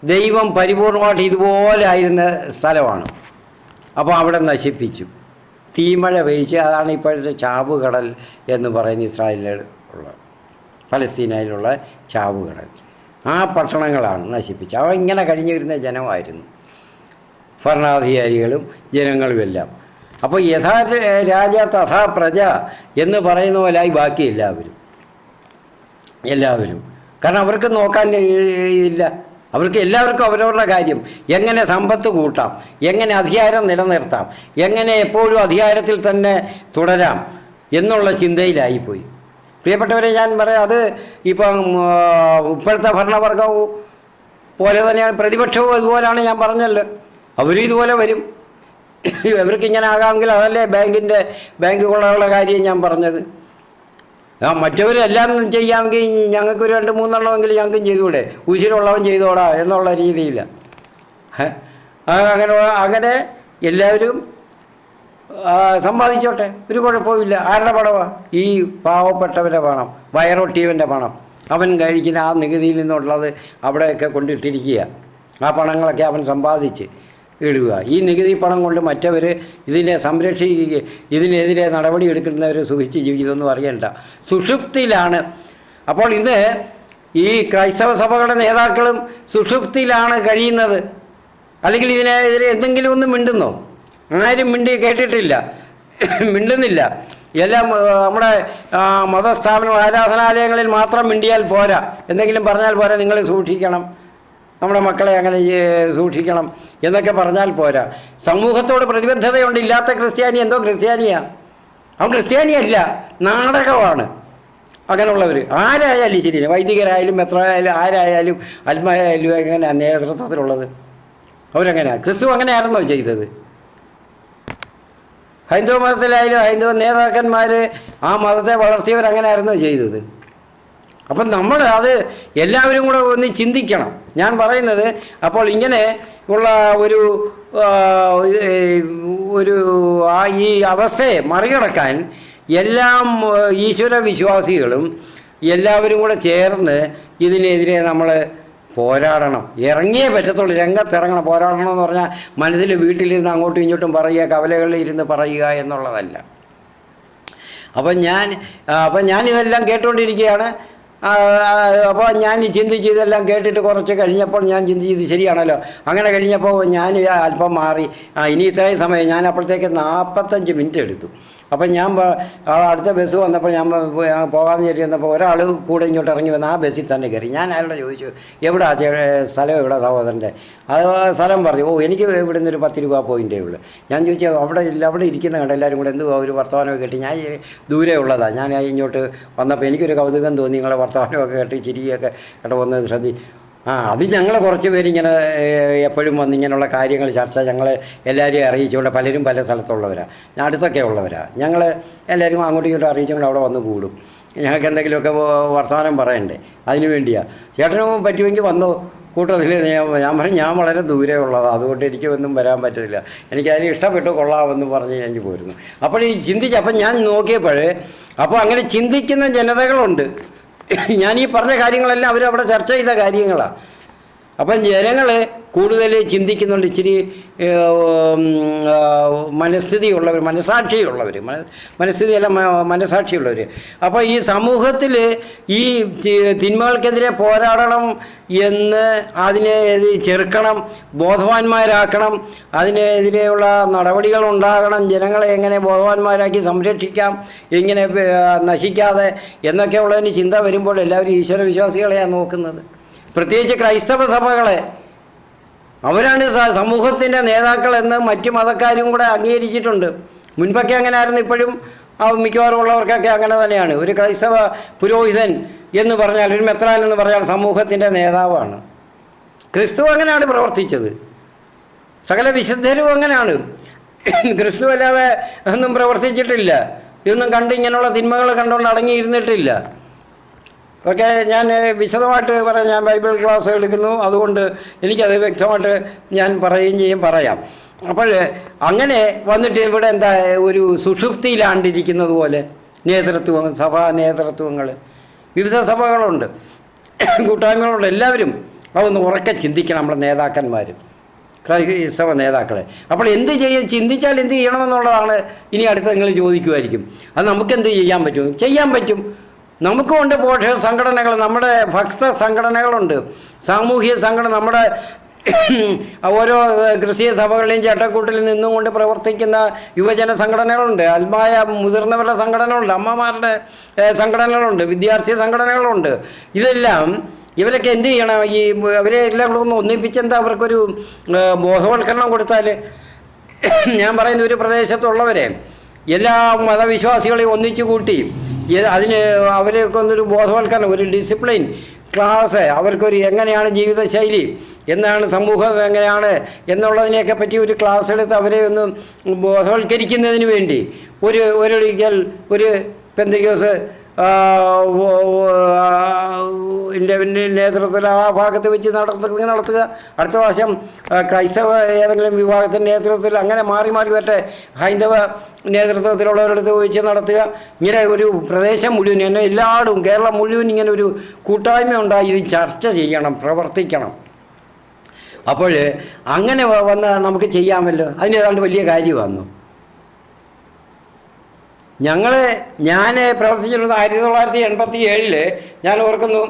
ദൈവം പരിപൂർണമായിട്ട് ഇതുപോലെ ആയിരുന്ന സ്ഥലമാണ്. അപ്പോൾ അവിടെ നശിപ്പിച്ചു, തീമഴ പെയ്ച്ച്. അതാണ് ഇപ്പോഴത്തെ ചാവുകടൽ എന്ന് പറയുന്ന ഇസ്രായേലിലുള്ള പലസ്തീനയിലുള്ള ചാവുകടൽ. ആ പട്ടണങ്ങളാണ് നശിപ്പിച്ചത്. അവ ഇങ്ങനെ കഴിഞ്ഞു വരുന്ന ജനമായിരുന്നു, ഭരണാധികാരികളും ജനങ്ങളുമെല്ലാം. അപ്പോൾ യഥാ രാജ തഥാ പ്രജ എന്ന് പറയുന്ന പോലായി ബാക്കി എല്ലാവരും. കാരണം അവർക്ക് നോക്കാൻ ഇല്ല. അവർക്ക് എല്ലാവർക്കും അവരവരുടെ കാര്യം, എങ്ങനെ സമ്പത്ത് കൂട്ടാം, എങ്ങനെ അധികാരം നിലനിർത്താം, എങ്ങനെ എപ്പോഴും അധികാരത്തിൽ തന്നെ തുടരാം എന്നുള്ള ചിന്തയിലായിപ്പോയി. പ്രിയപ്പെട്ടവരെ, ഞാൻ പറയാം, അത് ഇപ്പം ഇപ്പോഴത്തെ ഭരണവർഗവും പോലെ തന്നെയാണ് പ്രതിപക്ഷവും ഇതുപോലെയാണ്. ഞാൻ പറഞ്ഞല്ലോ, അവരും ഇതുപോലെ വരും. ഇവർക്കിങ്ങനെ ആകാമെങ്കിൽ അതല്ലേ ബാങ്ക് കൊള്ളകളുടെ കാര്യം ഞാൻ പറഞ്ഞത്. മറ്റവരെല്ലാം ചെയ്യാമെങ്കിൽ ഞങ്ങൾക്കൊരു 2-3 ഞങ്ങൾക്കും ചെയ്തുകൂടെ, ഉശിരുള്ളവൻ ചെയ്തോടാ എന്നുള്ള രീതിയില്ല. അങ്ങനെ എല്ലാവരും സമ്പാദിച്ചോട്ടെ, ഒരു കുഴപ്പമില്ല. ആരുടെ പണമാണ്? ഈ പാവപ്പെട്ടവൻ്റെ പണം, വയറൊട്ടിയവൻ്റെ പണം. അവൻ കഴിക്കുന്ന ആ നികുതിയിൽ നിന്നുള്ളത് അവിടെയൊക്കെ കൊണ്ടിട്ടിരിക്കുക. ആ പണങ്ങളൊക്കെ അവൻ സമ്പാദിച്ച് ഇടുക. ഈ നികുതി പണം കൊണ്ട് മറ്റവർ ഇതിനെ സംരക്ഷിക്കുക, ഇതിനെതിരെ നടപടി എടുക്കുന്നവർ സുഖിച്ച് ജീവിതമൊന്നും അറിയണ്ട, സുഷുപ്തിയിലാണ്. അപ്പോൾ ഇന്ന് ഈ ക്രൈസ്തവ സഭകളുടെ നേതാക്കളും സുഷുപ്തിയിലാണ് കഴിയുന്നത്. അല്ലെങ്കിൽ ഇതിനെതിരെ എന്തെങ്കിലും ഒന്ന് മിണ്ടുന്നോ? ആരും കേട്ടിട്ടില്ല, മിണ്ടുന്നില്ല. എല്ലാം നമ്മുടെ മതസ്ഥാപനം ആരാധനാലയങ്ങളിൽ മാത്രം മിണ്ടിയാൽ പോരാ, എന്തെങ്കിലും പറഞ്ഞാൽ പോരാ. നിങ്ങൾ സൂക്ഷിക്കണം, നമ്മുടെ മക്കളെ അങ്ങനെ സൂക്ഷിക്കണം എന്നൊക്കെ പറഞ്ഞാൽ പോരാ. സമൂഹത്തോട് പ്രതിബദ്ധതയുണ്ട്. ഇല്ലാത്ത ക്രിസ്ത്യാനി എന്തോ ക്രിസ്ത്യാനിയാണ്. അവൻ ക്രിസ്ത്യാനിയല്ല, നാടകമാണ്. അങ്ങനെയുള്ളവർ ആരായാലും ശരിയില്ല, വൈദികരായാലും എത്രയായാലും ആരായാലും ആത്മായായാലും എങ്ങനെയാണ് നേതൃത്വത്തിലുള്ളത്? അവരെങ്ങനെയാണ്? ക്രിസ്തു അങ്ങനെയായിരുന്നോ ചെയ്തത്? ഹൈന്ദവ മതത്തിലായാലും ഹൈന്ദവ നേതാക്കന്മാർ ആ മതത്തെ വളർത്തിയവരങ്ങനെയായിരുന്നോ ചെയ്തത്? അപ്പം നമ്മൾ അത് എല്ലാവരും കൂടെ ഒന്ന് ചിന്തിക്കണം. ഞാൻ പറയുന്നത് അപ്പോൾ ഇങ്ങനെ ഉള്ള ഒരു ഒരു ഈ അവസ്ഥയെ മറികടക്കാൻ എല്ലാം ഈശ്വര വിശ്വാസികളും എല്ലാവരും കൂടെ ചേർന്ന് ഇതിനെതിരെ നമ്മൾ പോരാടണം. ഇറങ്ങിയേ പറ്റത്തുള്ളൂ, രംഗത്തിറങ്ങണം. പോരാടണമെന്ന് പറഞ്ഞാൽ മനസ്സിൽ വീട്ടിലിരുന്ന് അങ്ങോട്ടും ഇങ്ങോട്ടും പറയുക, കവലകളിൽ ഇരുന്ന് പറയുക എന്നുള്ളതല്ല. അപ്പം ഞാനിതെല്ലാം കേട്ടുകൊണ്ടിരിക്കുകയാണ്. അപ്പോൾ ഞാൻ ചിന്തിച്ച് ഇതെല്ലാം കേട്ടിട്ട് കുറച്ച് കഴിഞ്ഞപ്പോൾ ഞാൻ ചിന്തിച്ച് ഇത് ശരിയാണല്ലോ. അങ്ങനെ കഴിഞ്ഞപ്പോൾ ഞാൻ അല്പം മാറി. ഇനി ഇത്രയും സമയം, ഞാൻ അപ്പോഴത്തേക്ക് 45 മിനിറ്റ് എടുത്തു. അപ്പം ഞാൻ അടുത്ത ബസ് വന്നപ്പോൾ ഞാൻ പോകാമെന്ന് വിചാരിച്ച് വന്നപ്പോൾ ഒരാൾ കൂടെ ഇങ്ങോട്ട് ഇറങ്ങി വന്ന് ആ ബസ്സിൽ തന്നെ കയറി. ഞാൻ അയാളോട് ചോദിച്ചു, എവിടെ സ്ഥലം എവിടെ സഹോദരൻ്റെ? അത് സ്ഥലം പറഞ്ഞു. എനിക്ക് ഇവിടെ നിന്നൊരു 10 രൂപ പോയിൻ്റേ ഉള്ളൂ. ഞാൻ ചോദിച്ചു, അവിടെ ഇരിക്കുന്ന കണ്ട് എല്ലാവരും കൂടെ എന്തുവാ ഒരു വർത്തമാനമൊക്കെ കേട്ടി. ഞാൻ ദൂരെ ഉള്ളതാണ്. ഞാൻ ഇങ്ങോട്ട് വന്നപ്പോൾ എനിക്കൊരു കൗതുകം തോന്നി, നിങ്ങളെ വർത്തമാനമൊക്കെ കേട്ട് ചിരിയൊക്കെ കേട്ടോ വന്ന് അത് ഞങ്ങൾ കുറച്ച് പേരിങ്ങനെ എപ്പോഴും വന്നിങ്ങനെയുള്ള കാര്യങ്ങൾ ചർച്ച ഞങ്ങൾ എല്ലാവരെയും അറിയിച്ചുകൊണ്ട്, പലരും പല സ്ഥലത്തുള്ളവരാണ്, അടുത്തൊക്കെ ഉള്ളവരാണ്. ഞങ്ങൾ എല്ലാവരും അങ്ങോട്ടും ഇങ്ങോട്ടും അറിയിച്ചുകൊണ്ട് അവിടെ വന്ന് കൂടും. ഞങ്ങൾക്ക് എന്തെങ്കിലുമൊക്കെ വർത്തമാനം പറയണ്ടേ, അതിന് വേണ്ടിയാണ്. ചേട്ടനും പറ്റുമെങ്കിൽ വന്നോ കൂട്ടത്തിൽ. ഞാൻ പറഞ്ഞു, ഞാൻ വളരെ ദൂരെ ഉള്ളതാണ്, അതുകൊണ്ട് എനിക്ക് ഒന്നും വരാൻ പറ്റത്തില്ല, എനിക്കതിന് ഇഷ്ടപ്പെട്ടു കൊള്ളാമെന്ന് പറഞ്ഞ് ഞാൻ പോരുന്നു. അപ്പോൾ അപ്പം ഞാൻ നോക്കിയപ്പോൾ അപ്പോൾ അങ്ങനെ ചിന്തിക്കുന്ന ജനതകളുണ്ട്. ഞാൻ പറഞ്ഞ കാര്യങ്ങളെല്ലാം അവരവിടെ ചർച്ച ചെയ്ത കാര്യങ്ങളാണ്. അപ്പം ജനങ്ങൾ കൂടുതൽ ചിന്തിക്കുന്നുണ്ട്, ഇച്ചിരി മനസ്ഥിതിയുള്ളവർ, മനസാക്ഷിയുള്ളവർ, മനസ്ഥിതിയല്ല മനസാക്ഷിയുള്ളവർ. അപ്പോൾ ഈ സമൂഹത്തിൽ ഈ തിന്മകൾക്കെതിരെ പോരാടണം എന്ന്, അതിനെ ചെറുക്കണം, ബോധവാന്മാരാക്കണം, അതിനെതിരെയുള്ള നടപടികൾ ഉണ്ടാകണം, ജനങ്ങളെ എങ്ങനെ ബോധവാന്മാരാക്കി സംരക്ഷിക്കാം, എങ്ങനെ നശിക്കാതെ എന്നൊക്കെയുള്ളതിന് ചിന്ത വരുമ്പോൾ എല്ലാവരും ഈശ്വര വിശ്വാസികളെയാണ് നോക്കുന്നത്. പ്രത്യേകിച്ച് ക്രൈസ്തവ സഭകളെ, അവരാണ് സമൂഹത്തിൻ്റെ നേതാക്കളെന്ന് മറ്റു മതക്കാരും കൂടെ അംഗീകരിച്ചിട്ടുണ്ട്. മുൻപൊക്കെ അങ്ങനെ ആയിരുന്നു, ഇപ്പോഴും മിക്കവാറും ഉള്ളവർക്കൊക്കെ അങ്ങനെ തന്നെയാണ്. ഒരു ക്രൈസ്തവ പുരോഹിതൻ എന്ന് പറഞ്ഞാൽ, ഒരു മെത്രാൻ എന്ന് പറഞ്ഞാൽ സമൂഹത്തിൻ്റെ നേതാവാണ്. ക്രിസ്തു അങ്ങനെയാണ് പ്രവർത്തിച്ചത്, സകല വിശുദ്ധരും അങ്ങനെയാണ്. ക്രിസ്തു അല്ലാതെ ഒന്നും പ്രവർത്തിച്ചിട്ടില്ല, ഇതൊന്നും കണ്ട് ഇങ്ങനെയുള്ള തിന്മകൾ കണ്ടുകൊണ്ട് അടങ്ങിയിരുന്നിട്ടില്ല. ഒക്കെ ഞാൻ വിശദമായിട്ട് പറയാം. ഞാൻ ബൈബിൾ ക്ലാസ് എടുക്കുന്നു, അതുകൊണ്ട് എനിക്കത് വ്യക്തമായിട്ട് ഞാൻ പറയുകയും പറയാം. അപ്പോൾ അങ്ങനെ വന്നിട്ട് ഇവിടെ എന്താ ഒരു സുഷുപ്തിയിലാണ്ടിരിക്കുന്നത് പോലെ നേതൃത്വം, സഭാ നേതൃത്വങ്ങൾ, വിവിധ സഭകളുണ്ട്, കൂട്ടായ്മകളുണ്ട്. എല്ലാവരും അതൊന്ന് ഉറക്കെ ചിന്തിക്കണം, നമ്മുടെ നേതാക്കന്മാർ, ക്രൈസ്തവ നേതാക്കളെ. അപ്പോൾ എന്ത് ചിന്തിച്ചാൽ എന്ത് ചെയ്യണമെന്നുള്ളതാണ് ഇനി അടുത്ത് നിങ്ങൾ ചോദിക്കുമായിരിക്കും. അത് നമുക്കെന്ത് ചെയ്യാൻ പറ്റും? ചെയ്യാൻ പറ്റും. നമുക്കുമുണ്ട് പോഷക സംഘടനകൾ, നമ്മുടെ ഭക്ത സംഘടനകളുണ്ട്, സാമൂഹിക സംഘടന, നമ്മുടെ ഓരോ ക്രിസ്തീയ സഭകളുടെയും ചട്ടക്കൂട്ടിൽ നിന്നും കൊണ്ട് പ്രവർത്തിക്കുന്ന യുവജന സംഘടനകളുണ്ട്, ആത്മായ മുതിർന്നവരുടെ സംഘടനകളുണ്ട്, അമ്മമാരുടെ സംഘടനകളുണ്ട്, വിദ്യാർത്ഥി സംഘടനകളുണ്ട്. ഇതെല്ലാം ഇവരൊക്കെ എന്ത് ചെയ്യണം? അവരെ എല്ലാം കൂടെ ഒന്ന് ഒന്നിപ്പിച്ചെന്താ അവർക്കൊരു ബോധവൽക്കരണം കൊടുത്താൽ, ഞാൻ പറയുന്ന ഒരു പ്രദേശത്തുള്ളവരെ എല്ലാ മതവിശ്വാസികളെയും ഒന്നിച്ചു കൂട്ടി അതിന് അവരെയൊക്കെ ഒന്നൊരു ബോധവൽക്കരണം, ഒരു ഡിസിപ്ലിൻ ക്ലാസ്, അവർക്കൊരു എങ്ങനെയാണ് ജീവിതശൈലി, എന്താണ് സമൂഹം എങ്ങനെയാണ് എന്നുള്ളതിനെയൊക്കെ പറ്റി ഒരു ക്ലാസ് എടുത്ത് അവരെ ഒന്ന് ബോധവൽക്കരിക്കുന്നതിന് വേണ്ടി ഒരിക്കൽ ഒരു പെന്തക്കോസ് നേതൃത്വത്തിൽ ആ ഭാഗത്ത് വെച്ച് നടത്തുക. അടുത്ത പ്രാവശ്യം ക്രൈസ്തവ ഏതെങ്കിലും വിഭാഗത്തിൻ്റെ നേതൃത്വത്തിൽ, അങ്ങനെ മാറി മാറി വരട്ടെ, ഹൈന്ദവ നേതൃത്വത്തിലുള്ളവരടുത്ത് വെച്ച് നടത്തുക. ഇങ്ങനെ ഒരു പ്രദേശം മുഴുവൻ, എന്നെ എല്ലായിടും കേരളം മുഴുവൻ ഇങ്ങനെ ഒരു കൂട്ടായ്മ ഉണ്ടായി ഇത് ചർച്ച ചെയ്യണം, പ്രവർത്തിക്കണം. അപ്പോൾ അങ്ങനെ വന്ന് നമുക്ക് ചെയ്യാമല്ലോ. അതിനേതാണ്ട് വലിയ കാര്യം വന്നു. ഞാൻ പ്രവർത്തിച്ചിരുന്നത് 1987 ഞാൻ ഓർക്കുന്നു.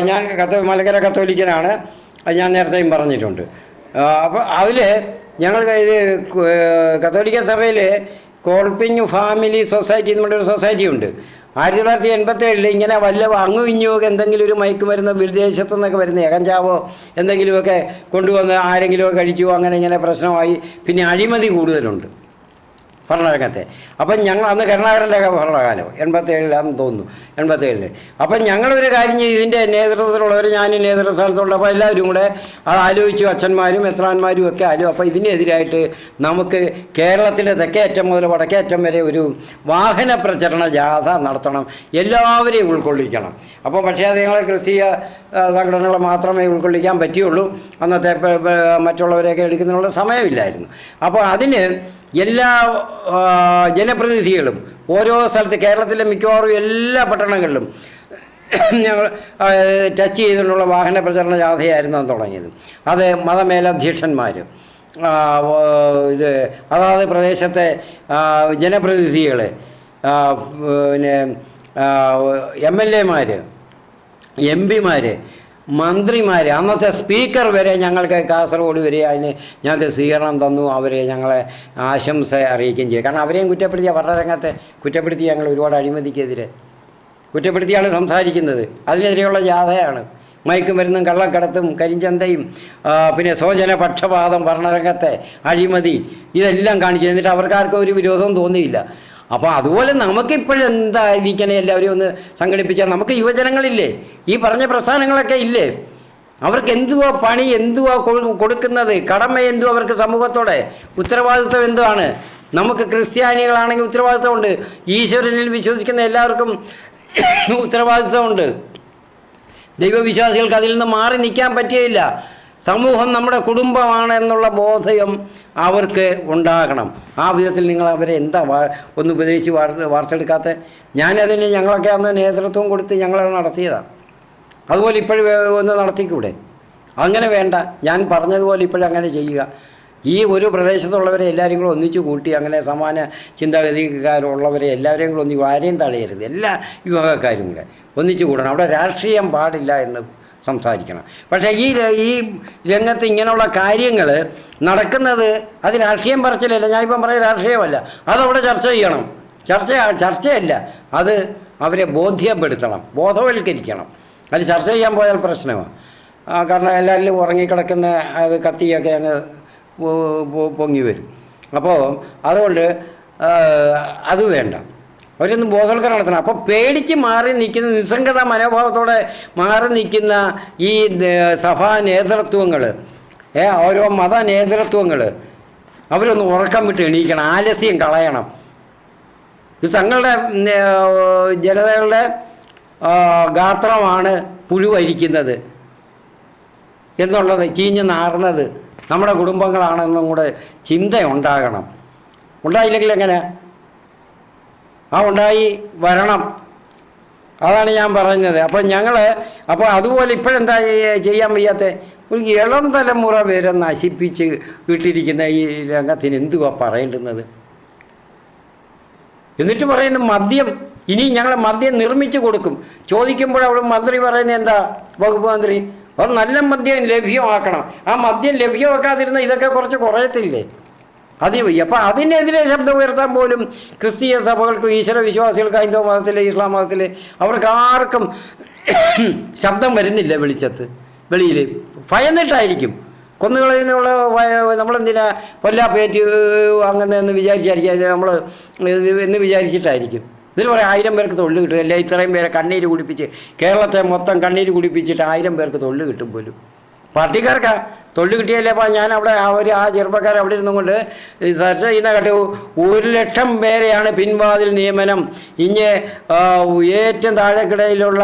ഞാൻ മലങ്കര കത്തോലിക്കനാണ്, അത് ഞാൻ നേരത്തെയും പറഞ്ഞിട്ടുണ്ട്. അപ്പോൾ അതിൽ ഞങ്ങൾ ഇത് കത്തോലിക്ക സഭയിൽ കോൾപ്പിങ് ഫാമിലി സൊസൈറ്റി എന്ന് പറഞ്ഞൊരു സൊസൈറ്റി ഉണ്ട്. 1987 ഇങ്ങനെ വല്ല അങ്ങും ഇഞ്ഞുമൊക്കെ എന്തെങ്കിലും ഒരു മയക്കുമരുന്ന് വിദേശത്തു നിന്നൊക്കെ വരുന്ന കഞ്ചാവോ എന്തെങ്കിലുമൊക്കെ കൊണ്ടുവന്ന് ആരെങ്കിലുമൊക്കെ കഴിച്ചുവോ, അങ്ങനെ ഇങ്ങനെ പ്രശ്നമായി. പിന്നെ അഴിമതി കൂടുതലുണ്ട്. ഭരണരംഗത്തെ. അപ്പം ഞങ്ങൾ അന്ന് കരുണാകരൻ്റെ ഭരണകാലം 87-ലാണെന്ന് തോന്നുന്നു, 87-ൽ. അപ്പം ഞങ്ങളൊരു കാര്യം ചെയ്യും, ഇതിൻ്റെ നേതൃത്വത്തിലുള്ളവർ, ഞാൻ നേതൃത്വ സ്ഥലത്തുണ്ട്. അപ്പോൾ എല്ലാവരും കൂടെ അത് ആലോചിച്ചു, അച്ഛന്മാരും മെത്രാന്മാരും ഒക്കെ അപ്പോൾ ഇതിനെതിരായിട്ട് നമുക്ക് കേരളത്തിൻ്റെ തെക്കേ അറ്റം മുതൽ വടക്കേ അറ്റം വരെ ഒരു വാഹന പ്രചരണ ജാഥ നടത്തണം, എല്ലാവരെയും ഉൾക്കൊള്ളിക്കണം. അപ്പോൾ പക്ഷേ അത് ഞങ്ങളെ ക്രിസ്തീയ സംഘടനകളെ മാത്രമേ ഉൾക്കൊള്ളിക്കാൻ പറ്റുകയുള്ളൂ. അന്നത്തെ മറ്റുള്ളവരെയൊക്കെ എടുക്കുന്നതിനുള്ള സമയമില്ലായിരുന്നു. അപ്പോൾ അതിന് എല്ലാ ജനപ്രതിനിധികളും ഓരോ സ്ഥലത്ത്, കേരളത്തിലെ മിക്കവാറും എല്ലാ പട്ടണങ്ങളിലും ഞങ്ങൾ ടച്ച് ചെയ്തിട്ടുള്ള വാഹന പ്രചരണ ജാഥയായിരുന്നു അന്ന് തുടങ്ങിയത്. അത് മതമേലധ്യക്ഷന്മാർ, അതാത് പ്രദേശത്തെ ജനപ്രതിനിധികൾ, പിന്നെ MLA-മാർ, MP-മാർ, മന്ത്രിമാർ, അന്നത്തെ സ്പീക്കർ വരെ ഞങ്ങൾക്ക് കാസർഗോഡ് വരെ അതിന് ഞങ്ങൾക്ക് സ്വീകരണം തന്നു. അവരെ ഞങ്ങളെ ആശംസ അറിയിക്കുകയും ചെയ്തു. കാരണം അവരെയും കുറ്റപ്പെടുത്തിയ, ഭരണരംഗത്തെ കുറ്റപ്പെടുത്തി, ഞങ്ങൾ ഒരുപാട് അഴിമതിക്കെതിരെ കുറ്റപ്പെടുത്തിയാണ് സംസാരിക്കുന്നത്. അതിനെതിരെയുള്ള ജാഥയാണ്. മയക്കുമരുന്നും കള്ളക്കടത്തും കരിഞ്ചന്തയും പിന്നെ സ്വജനപക്ഷപാതം, ഭരണരംഗത്തെ അഴിമതി, ഇതെല്ലാം കാണിച്ചു. എന്നിട്ട് അവർക്കാർക്കും ഒരു വിരോധവും തോന്നിയില്ല. അപ്പോൾ അതുപോലെ നമുക്കിപ്പോഴെന്താ ഇരിക്കണേ, എല്ലാവരെയും ഒന്ന് സംഘടിപ്പിച്ചാൽ നമുക്ക് യുവജനങ്ങളില്ലേ, ഈ പറഞ്ഞ പ്രസ്ഥാനങ്ങളൊക്കെ ഇല്ലേ, അവർക്ക് എന്തുവാ പണി, എന്തുവാ കൊടുക്കുന്നത്, കടമ എന്തുവാ അവർക്ക് സമൂഹത്തോടെ, ഉത്തരവാദിത്വം എന്തുവാണ്. നമുക്ക് ക്രിസ്ത്യാനികളാണെങ്കിൽ ഉത്തരവാദിത്വമുണ്ട്, ഈശ്വരനിൽ വിശ്വസിക്കുന്ന എല്ലാവർക്കും ഉത്തരവാദിത്വമുണ്ട്. ദൈവവിശ്വാസികൾക്ക് അതിൽ നിന്ന് മാറി നിൽക്കാൻ പറ്റുകയില്ല. സമൂഹം നമ്മുടെ കുടുംബമാണ് എന്നുള്ള ബോധം അവർക്ക് ഉണ്ടാകണം. ആ വിധത്തിൽ നിങ്ങൾ അവരെ എന്താ ഒന്ന് ഉപദേശിച്ച് വാർത്തെടുക്കാത്ത? ഞാനതിന് ഞങ്ങളൊക്കെ അന്ന് നേതൃത്വം കൊടുത്ത് ഞങ്ങളത് നടത്തിയതാണ്. അതുപോലെ ഇപ്പോഴും ഒന്ന് നടത്തിക്കൂടെ? അങ്ങനെ വേണ്ട, ഞാൻ പറഞ്ഞതുപോലെ ഇപ്പോഴങ്ങനെ ചെയ്യുക. ഈ ഒരു പ്രദേശത്തുള്ളവരെ എല്ലാവരും കൂടെ ഒന്നിച്ചു കൂട്ടി, അങ്ങനെ സമാന ചിന്താഗതിക്കാരുള്ളവരെ എല്ലാവരെയും കൂടെ ഒന്നിച്ച്, ആരെയും തടയരുത്, എല്ലാ വിഭാഗക്കാരും കൂടെ ഒന്നിച്ചു കൂടണം. അവിടെ രാഷ്ട്രീയം പാടില്ല എന്ന് സംസാരിക്കണം. പക്ഷേ ഈ രംഗത്ത് ഇങ്ങനെയുള്ള കാര്യങ്ങൾ നടക്കുന്നത് അത് രാഷ്ട്രീയം പറച്ചിലല്ല. ഞാനിപ്പം പറയുക രാഷ്ട്രീയമല്ല, അതവിടെ ചർച്ച ചെയ്യണം. ചർച്ചയല്ല, അത് അവരെ ബോധ്യപ്പെടുത്തണം, ബോധവൽക്കരിക്കണം. അത് ചർച്ച ചെയ്യാൻ പോയാൽ പ്രശ്നമാണ്. കാരണം എല്ലാവരിലും ഉറങ്ങിക്കിടക്കുന്ന അത് കത്തിയൊക്കെ അങ്ങ് പൊങ്ങി വരും. അപ്പോൾ അതുകൊണ്ട് അത് വേണ്ട, അവരൊന്ന് ബോധവൽക്കരണം നടത്തണം. അപ്പോൾ പേടിച്ച് മാറി നിൽക്കുന്ന, നിസ്സംഗത മനോഭാവത്തോടെ മാറി നിൽക്കുന്ന ഈ സഭാ നേതൃത്വങ്ങൾ, ഓരോ മത നേതൃത്വങ്ങൾ, അവരൊന്ന് ഉറക്കം വിട്ട് എണീക്കണം, ആലസ്യം കളയണം. ഇത് തങ്ങളുടെ ജനതകളുടെ ഗാത്രമാണ് പുഴുവരിക്കുന്നത് എന്നുള്ളത്, ചീഞ്ഞ് നാറുന്നത് നമ്മുടെ കുടുംബങ്ങളാണെന്നും കൂടെ ചിന്ത ഉണ്ടാകണം. ഉണ്ടായില്ലെങ്കിൽ എങ്ങനെ? ഉണ്ടായി വരണം. അതാണ് ഞാൻ പറയുന്നത്. അപ്പോൾ അതുപോലെ ഇപ്പോഴെന്താ ചെയ്യാൻ വയ്യാത്ത? ഒരു ഇളം തലമുറ വരെ നശിപ്പിച്ച് ഇട്ടിരിക്കുന്ന ഈ രംഗത്തിന് എന്തുവാ പറയേണ്ടുന്നത്? എന്നിട്ട് പറയുന്ന മദ്യം, ഇനി ഞങ്ങൾ മദ്യം നിർമ്മിച്ചു കൊടുക്കും. ചോദിക്കുമ്പോൾ അവിടെ മന്ത്രി പറയുന്നത് എന്താ? വകുപ്പ് മന്ത്രി, അത് നല്ല മദ്യം ലഭ്യമാക്കണം. ആ മദ്യം ലഭ്യമാക്കാതിരുന്ന ഇതൊക്കെ കുറച്ച് കുറയത്തില്ലേ? അതിന് വയ്യ. അപ്പം അതിനെതിരെ ശബ്ദം ഉയർത്താൻ പോലും ക്രിസ്തീയ സഭകൾക്കും ഈശ്വര വിശ്വാസികൾക്ക്, ഹൈന്ദവ മതത്തിൽ, ഇസ്ലാം മതത്തിൽ, അവർക്ക് ആർക്കും ശബ്ദം വരുന്നില്ല വെളിയിൽ. ഭയന്നിട്ടായിരിക്കും കൊന്നുകളയുന്നുള്ള. നമ്മളെന്തിനാ കൊല്ലാപ്പേറ്റ് അങ്ങനെ എന്ന് വിചാരിച്ചായിരിക്കും നമ്മൾ എന്ന് വിചാരിച്ചിട്ടായിരിക്കും. ഇതിൽ പറയാം 1000 പേർക്ക് തൊഴിൽ കിട്ടും. അല്ല, ഇത്രയും പേരെ കണ്ണീര് കുടിപ്പിച്ച്, കേരളത്തെ മൊത്തം കണ്ണീര് കുടിപ്പിച്ചിട്ട് 1000 പേർക്ക് തൊഴിൽ കിട്ടും പോലും. പാർട്ടിക്കാർക്കാ തൊഴിൽ കിട്ടിയല്ലേ? അപ്പോൾ ഞാൻ അവിടെ ആ ചെറുപ്പക്കാർ അവിടെ ഇരുന്നും കൊണ്ട് ചർച്ച ചെയ്യുന്ന കേട്ടു. 1,00,000 പേരെയാണ് പിൻവാതിൽ നിയമനം. ഇനി ഏറ്റവും താഴെക്കിടയിലുള്ള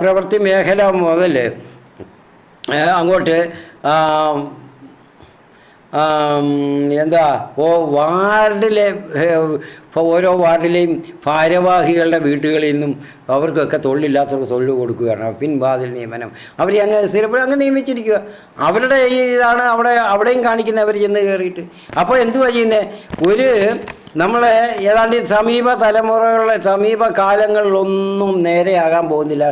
പ്രവൃത്തി മേഖല മുതൽ അങ്ങോട്ട് വാർഡിലെ ഓരോ വാർഡിലെയും ഭാരവാഹികളുടെ വീട്ടുകളിൽ നിന്നും അവർക്കൊക്കെ തൊഴിലില്ലാത്തവർക്ക് തൊഴിൽ കൊടുക്കുകയാണ്. പിൻവാതിൽ നിയമനം. അവരെ അങ്ങ് നിയമിച്ചിരിക്കുക. അവരുടെ ഇതാണ് അവിടെയും കാണിക്കുന്നത്, അവർ ചെന്ന് കയറിയിട്ട്. അപ്പോൾ എന്തുവാ ചെയ്യുന്നത്? നമ്മളെ ഏതാണ്ട് സമീപ കാലങ്ങളിലൊന്നും നേരെയാകാൻ പോകുന്നില്ല.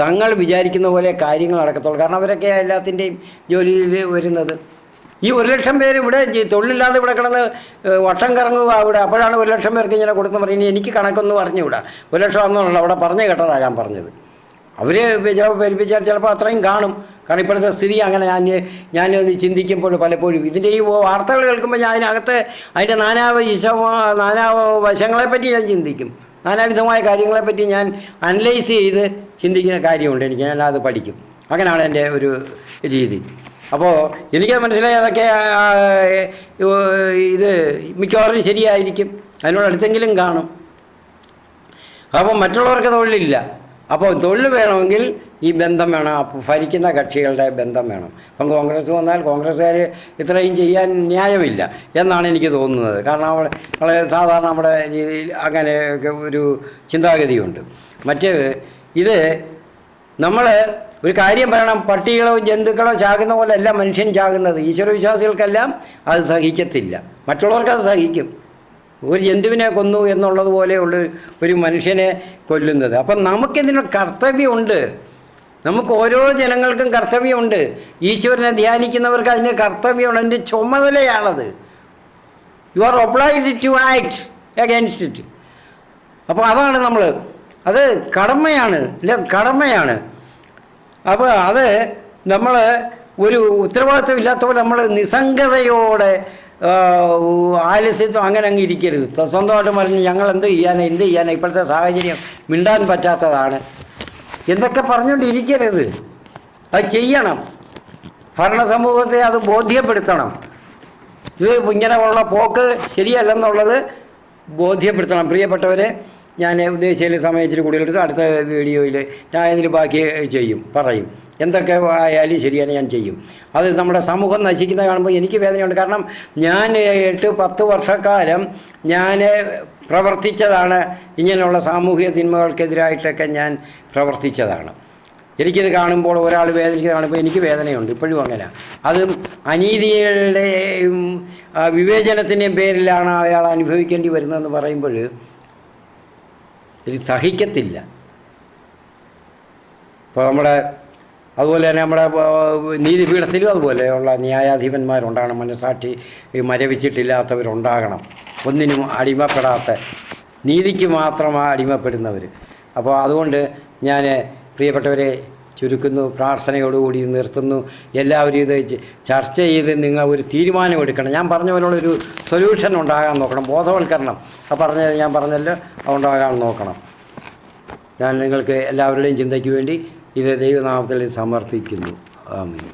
തങ്ങൾ വിചാരിക്കുന്ന പോലെ കാര്യങ്ങൾ നടക്കത്തുള്ളൂ. കാരണം അവരൊക്കെ എല്ലാത്തിൻ്റെയും ജോലിയിൽ വരുന്നത്. ഈ 1,00,000 പേര് ഇവിടെ തൊഴിലില്ലാതെ ഇവിടെ കിടന്ന് വട്ടം കറങ്ങുക അവിടെ. അപ്പോഴാണ് 1,00,000 പേർക്ക് ഇങ്ങനെ കൊടുത്തു പറയുന്നത്. എനിക്ക് കണക്കൊന്നും അറിഞ്ഞുകൂടാ. 1,00,000 ഒന്നുമല്ല, അവിടെ പറഞ്ഞു കേട്ടതാണ് ഞാൻ പറഞ്ഞത്. അവർ ചിലപ്പോൾ പെരുപ്പിച്ചാൽ ചിലപ്പോൾ അത്രയും കാണും. കാരണം ഇപ്പോഴത്തെ സ്ഥിതി അങ്ങനെ ഞാനൊന്ന് ചിന്തിക്കുമ്പോൾ പലപ്പോഴും ഇതിൻ്റെ ഈ വാർത്തകൾ കേൾക്കുമ്പോൾ ഞാൻ അതിനകത്ത് അതിൻ്റെ നാനാ വശങ്ങളെപ്പറ്റി ഞാൻ ചിന്തിക്കും. നാനാവിധമായ കാര്യങ്ങളെപ്പറ്റി ഞാൻ അനലൈസ് ചെയ്ത് ചിന്തിക്കുന്ന കാര്യമുണ്ട് എനിക്ക്. ഞാനത് പഠിക്കും. അങ്ങനെയാണ് എൻ്റെ ഒരു രീതി. അപ്പോൾ എനിക്ക് മനസ്സിലായി അതൊക്കെ ഇത് മിക്കവാറും ശരിയായിരിക്കും. അതിനോട് അടുത്തെങ്കിലും കാണും. അപ്പോൾ മറ്റുള്ളവർക്ക് തൊഴിലില്ല. അപ്പോൾ തൊഴിൽ വേണമെങ്കിൽ ഈ ബന്ധം വേണം. ഭരിക്കുന്ന കക്ഷികളുടെ ബന്ധം വേണം. ഇപ്പം കോൺഗ്രസ് വന്നാൽ കോൺഗ്രസ്സുകാർ ഇത്രയും ചെയ്യാൻ ന്യായമില്ല എന്നാണ് എനിക്ക് തോന്നുന്നത്. കാരണം അവിടെ സാധാരണ നമ്മുടെ രീതിയിൽ അങ്ങനെയൊക്കെ ഒരു ചിന്താഗതിയുണ്ട്. ഇത് നമ്മൾ ഒരു കാര്യം പറയണം, പട്ടികളോ ജന്തുക്കളോ ചാകുന്ന പോലെ അല്ല മനുഷ്യൻ ചാകുന്നത്. ഈശ്വരവിശ്വാസികൾക്കെല്ലാം അത് സഹിക്കത്തില്ല, മറ്റുള്ളവർക്കത് സഹിക്കും. ഒരു ജന്തുവിനെ കൊന്നു എന്നുള്ളതുപോലെയുള്ള ഒരു മനുഷ്യനെ കൊല്ലുന്നത്. അപ്പം നമുക്കിതിന് കർത്തവ്യമുണ്ട്. നമുക്ക് ഓരോ ജനങ്ങൾക്കും കർത്തവ്യമുണ്ട്. ഈശ്വരനെ ധ്യാനിക്കുന്നവർക്ക് അതിൻ്റെ കർത്തവ്യമുണ്ട്, അതിൻ്റെ ചുമതലയാണത്. You are obliged to act against it. അപ്പോൾ അതാണ് അത് കടമയാണ്. അപ്പോൾ അത് നമ്മൾ ഒരു ഉത്തരവാദിത്വം ഇല്ലാത്ത പോലെ നമ്മൾ നിസ്സംഗതയോടെ ആലസ്യത്വം അങ്ങനെ അങ്ങ് ഇരിക്കരുത്. സ്വന്തമായിട്ട് പറഞ്ഞ് ഞങ്ങൾ എന്ത് ചെയ്യാനാ ഇപ്പോഴത്തെ സാഹചര്യം മിണ്ടാൻ പറ്റാത്തതാണ് എന്തൊക്കെ പറഞ്ഞുകൊണ്ടിരിക്കരുത്. അത് ചെയ്യണം. ഭരണസമൂഹത്തെ അത് ബോധ്യപ്പെടുത്തണം. ഇത് ഇങ്ങനെയുള്ള പോക്ക് ശരിയല്ലെന്നുള്ളത് ബോധ്യപ്പെടുത്തണം. പ്രിയപ്പെട്ടവരെ, ഞാൻ ഉദ്ദേശിച്ചതിൽ സമയം ഇച്ചിരി കൂടുതലെടുത്ത് അടുത്ത വീഡിയോയിൽ ഞാൻ ഇതിൽ ബാക്കി പറയും. എന്തൊക്കെ ആയാലും ശരിയാണ്, ഞാൻ ചെയ്യും. അത് നമ്മുടെ സമൂഹം നശിക്കുന്നത് കാണുമ്പോൾ എനിക്ക് വേദനയുണ്ട്. കാരണം ഞാൻ 8-10 വർഷക്കാലം ഞാൻ പ്രവർത്തിച്ചതാണ്. ഇങ്ങനെയുള്ള സാമൂഹിക തിന്മകൾക്കെതിരായിട്ടൊക്കെ ഞാൻ പ്രവർത്തിച്ചതാണ്. എനിക്കിത് കാണുമ്പോൾ ഒരാൾ വേദനിക്കുന്നത് കാണുമ്പോൾ എനിക്ക് വേദനയുണ്ട്. ഇപ്പോഴും അങ്ങനെ. അതും അനീതികളുടെയും വിവേചനത്തിൻ്റെയും പേരിലാണ് അയാൾ അനുഭവിക്കേണ്ടി വരുന്നതെന്ന് പറയുമ്പോൾ എനിക്ക് സഹിക്കത്തില്ല. ഇപ്പോൾ അതുപോലെ തന്നെ നമ്മുടെ നീതിപീഠത്തിലും അതുപോലെയുള്ള ന്യായാധിപന്മാരുണ്ടാകണം. മനസാക്ഷി മരവിച്ചിട്ടില്ലാത്തവരുണ്ടാകണം. ഒന്നിനും അടിമപ്പെടാത്ത, നീതിക്ക് മാത്രം അടിമപ്പെടുന്നവർ. അപ്പോൾ അതുകൊണ്ട് ഞാൻ പ്രിയപ്പെട്ടവരെ ചുരുക്കുന്നു, പ്രാർത്ഥനയോടുകൂടി നിർത്തുന്നു. എല്ലാവരും ഇത് ചർച്ച ചെയ്ത് നിങ്ങൾ ഒരു തീരുമാനമെടുക്കണം. ഞാൻ പറഞ്ഞ പോലുള്ളൊരു സൊല്യൂഷൻ ഉണ്ടാകാൻ നോക്കണം. ബോധവൽക്കരണം ഞാൻ പറഞ്ഞല്ലോ, അതുണ്ടാകാൻ നോക്കണം. ഞാൻ നിങ്ങൾക്ക് എല്ലാവരുടെയും ചിന്തയ്ക്ക് വേണ്ടി ഇത് ദൈവനാമത്തിൽ സമർപ്പിക്കുന്നു. ആമേൻ.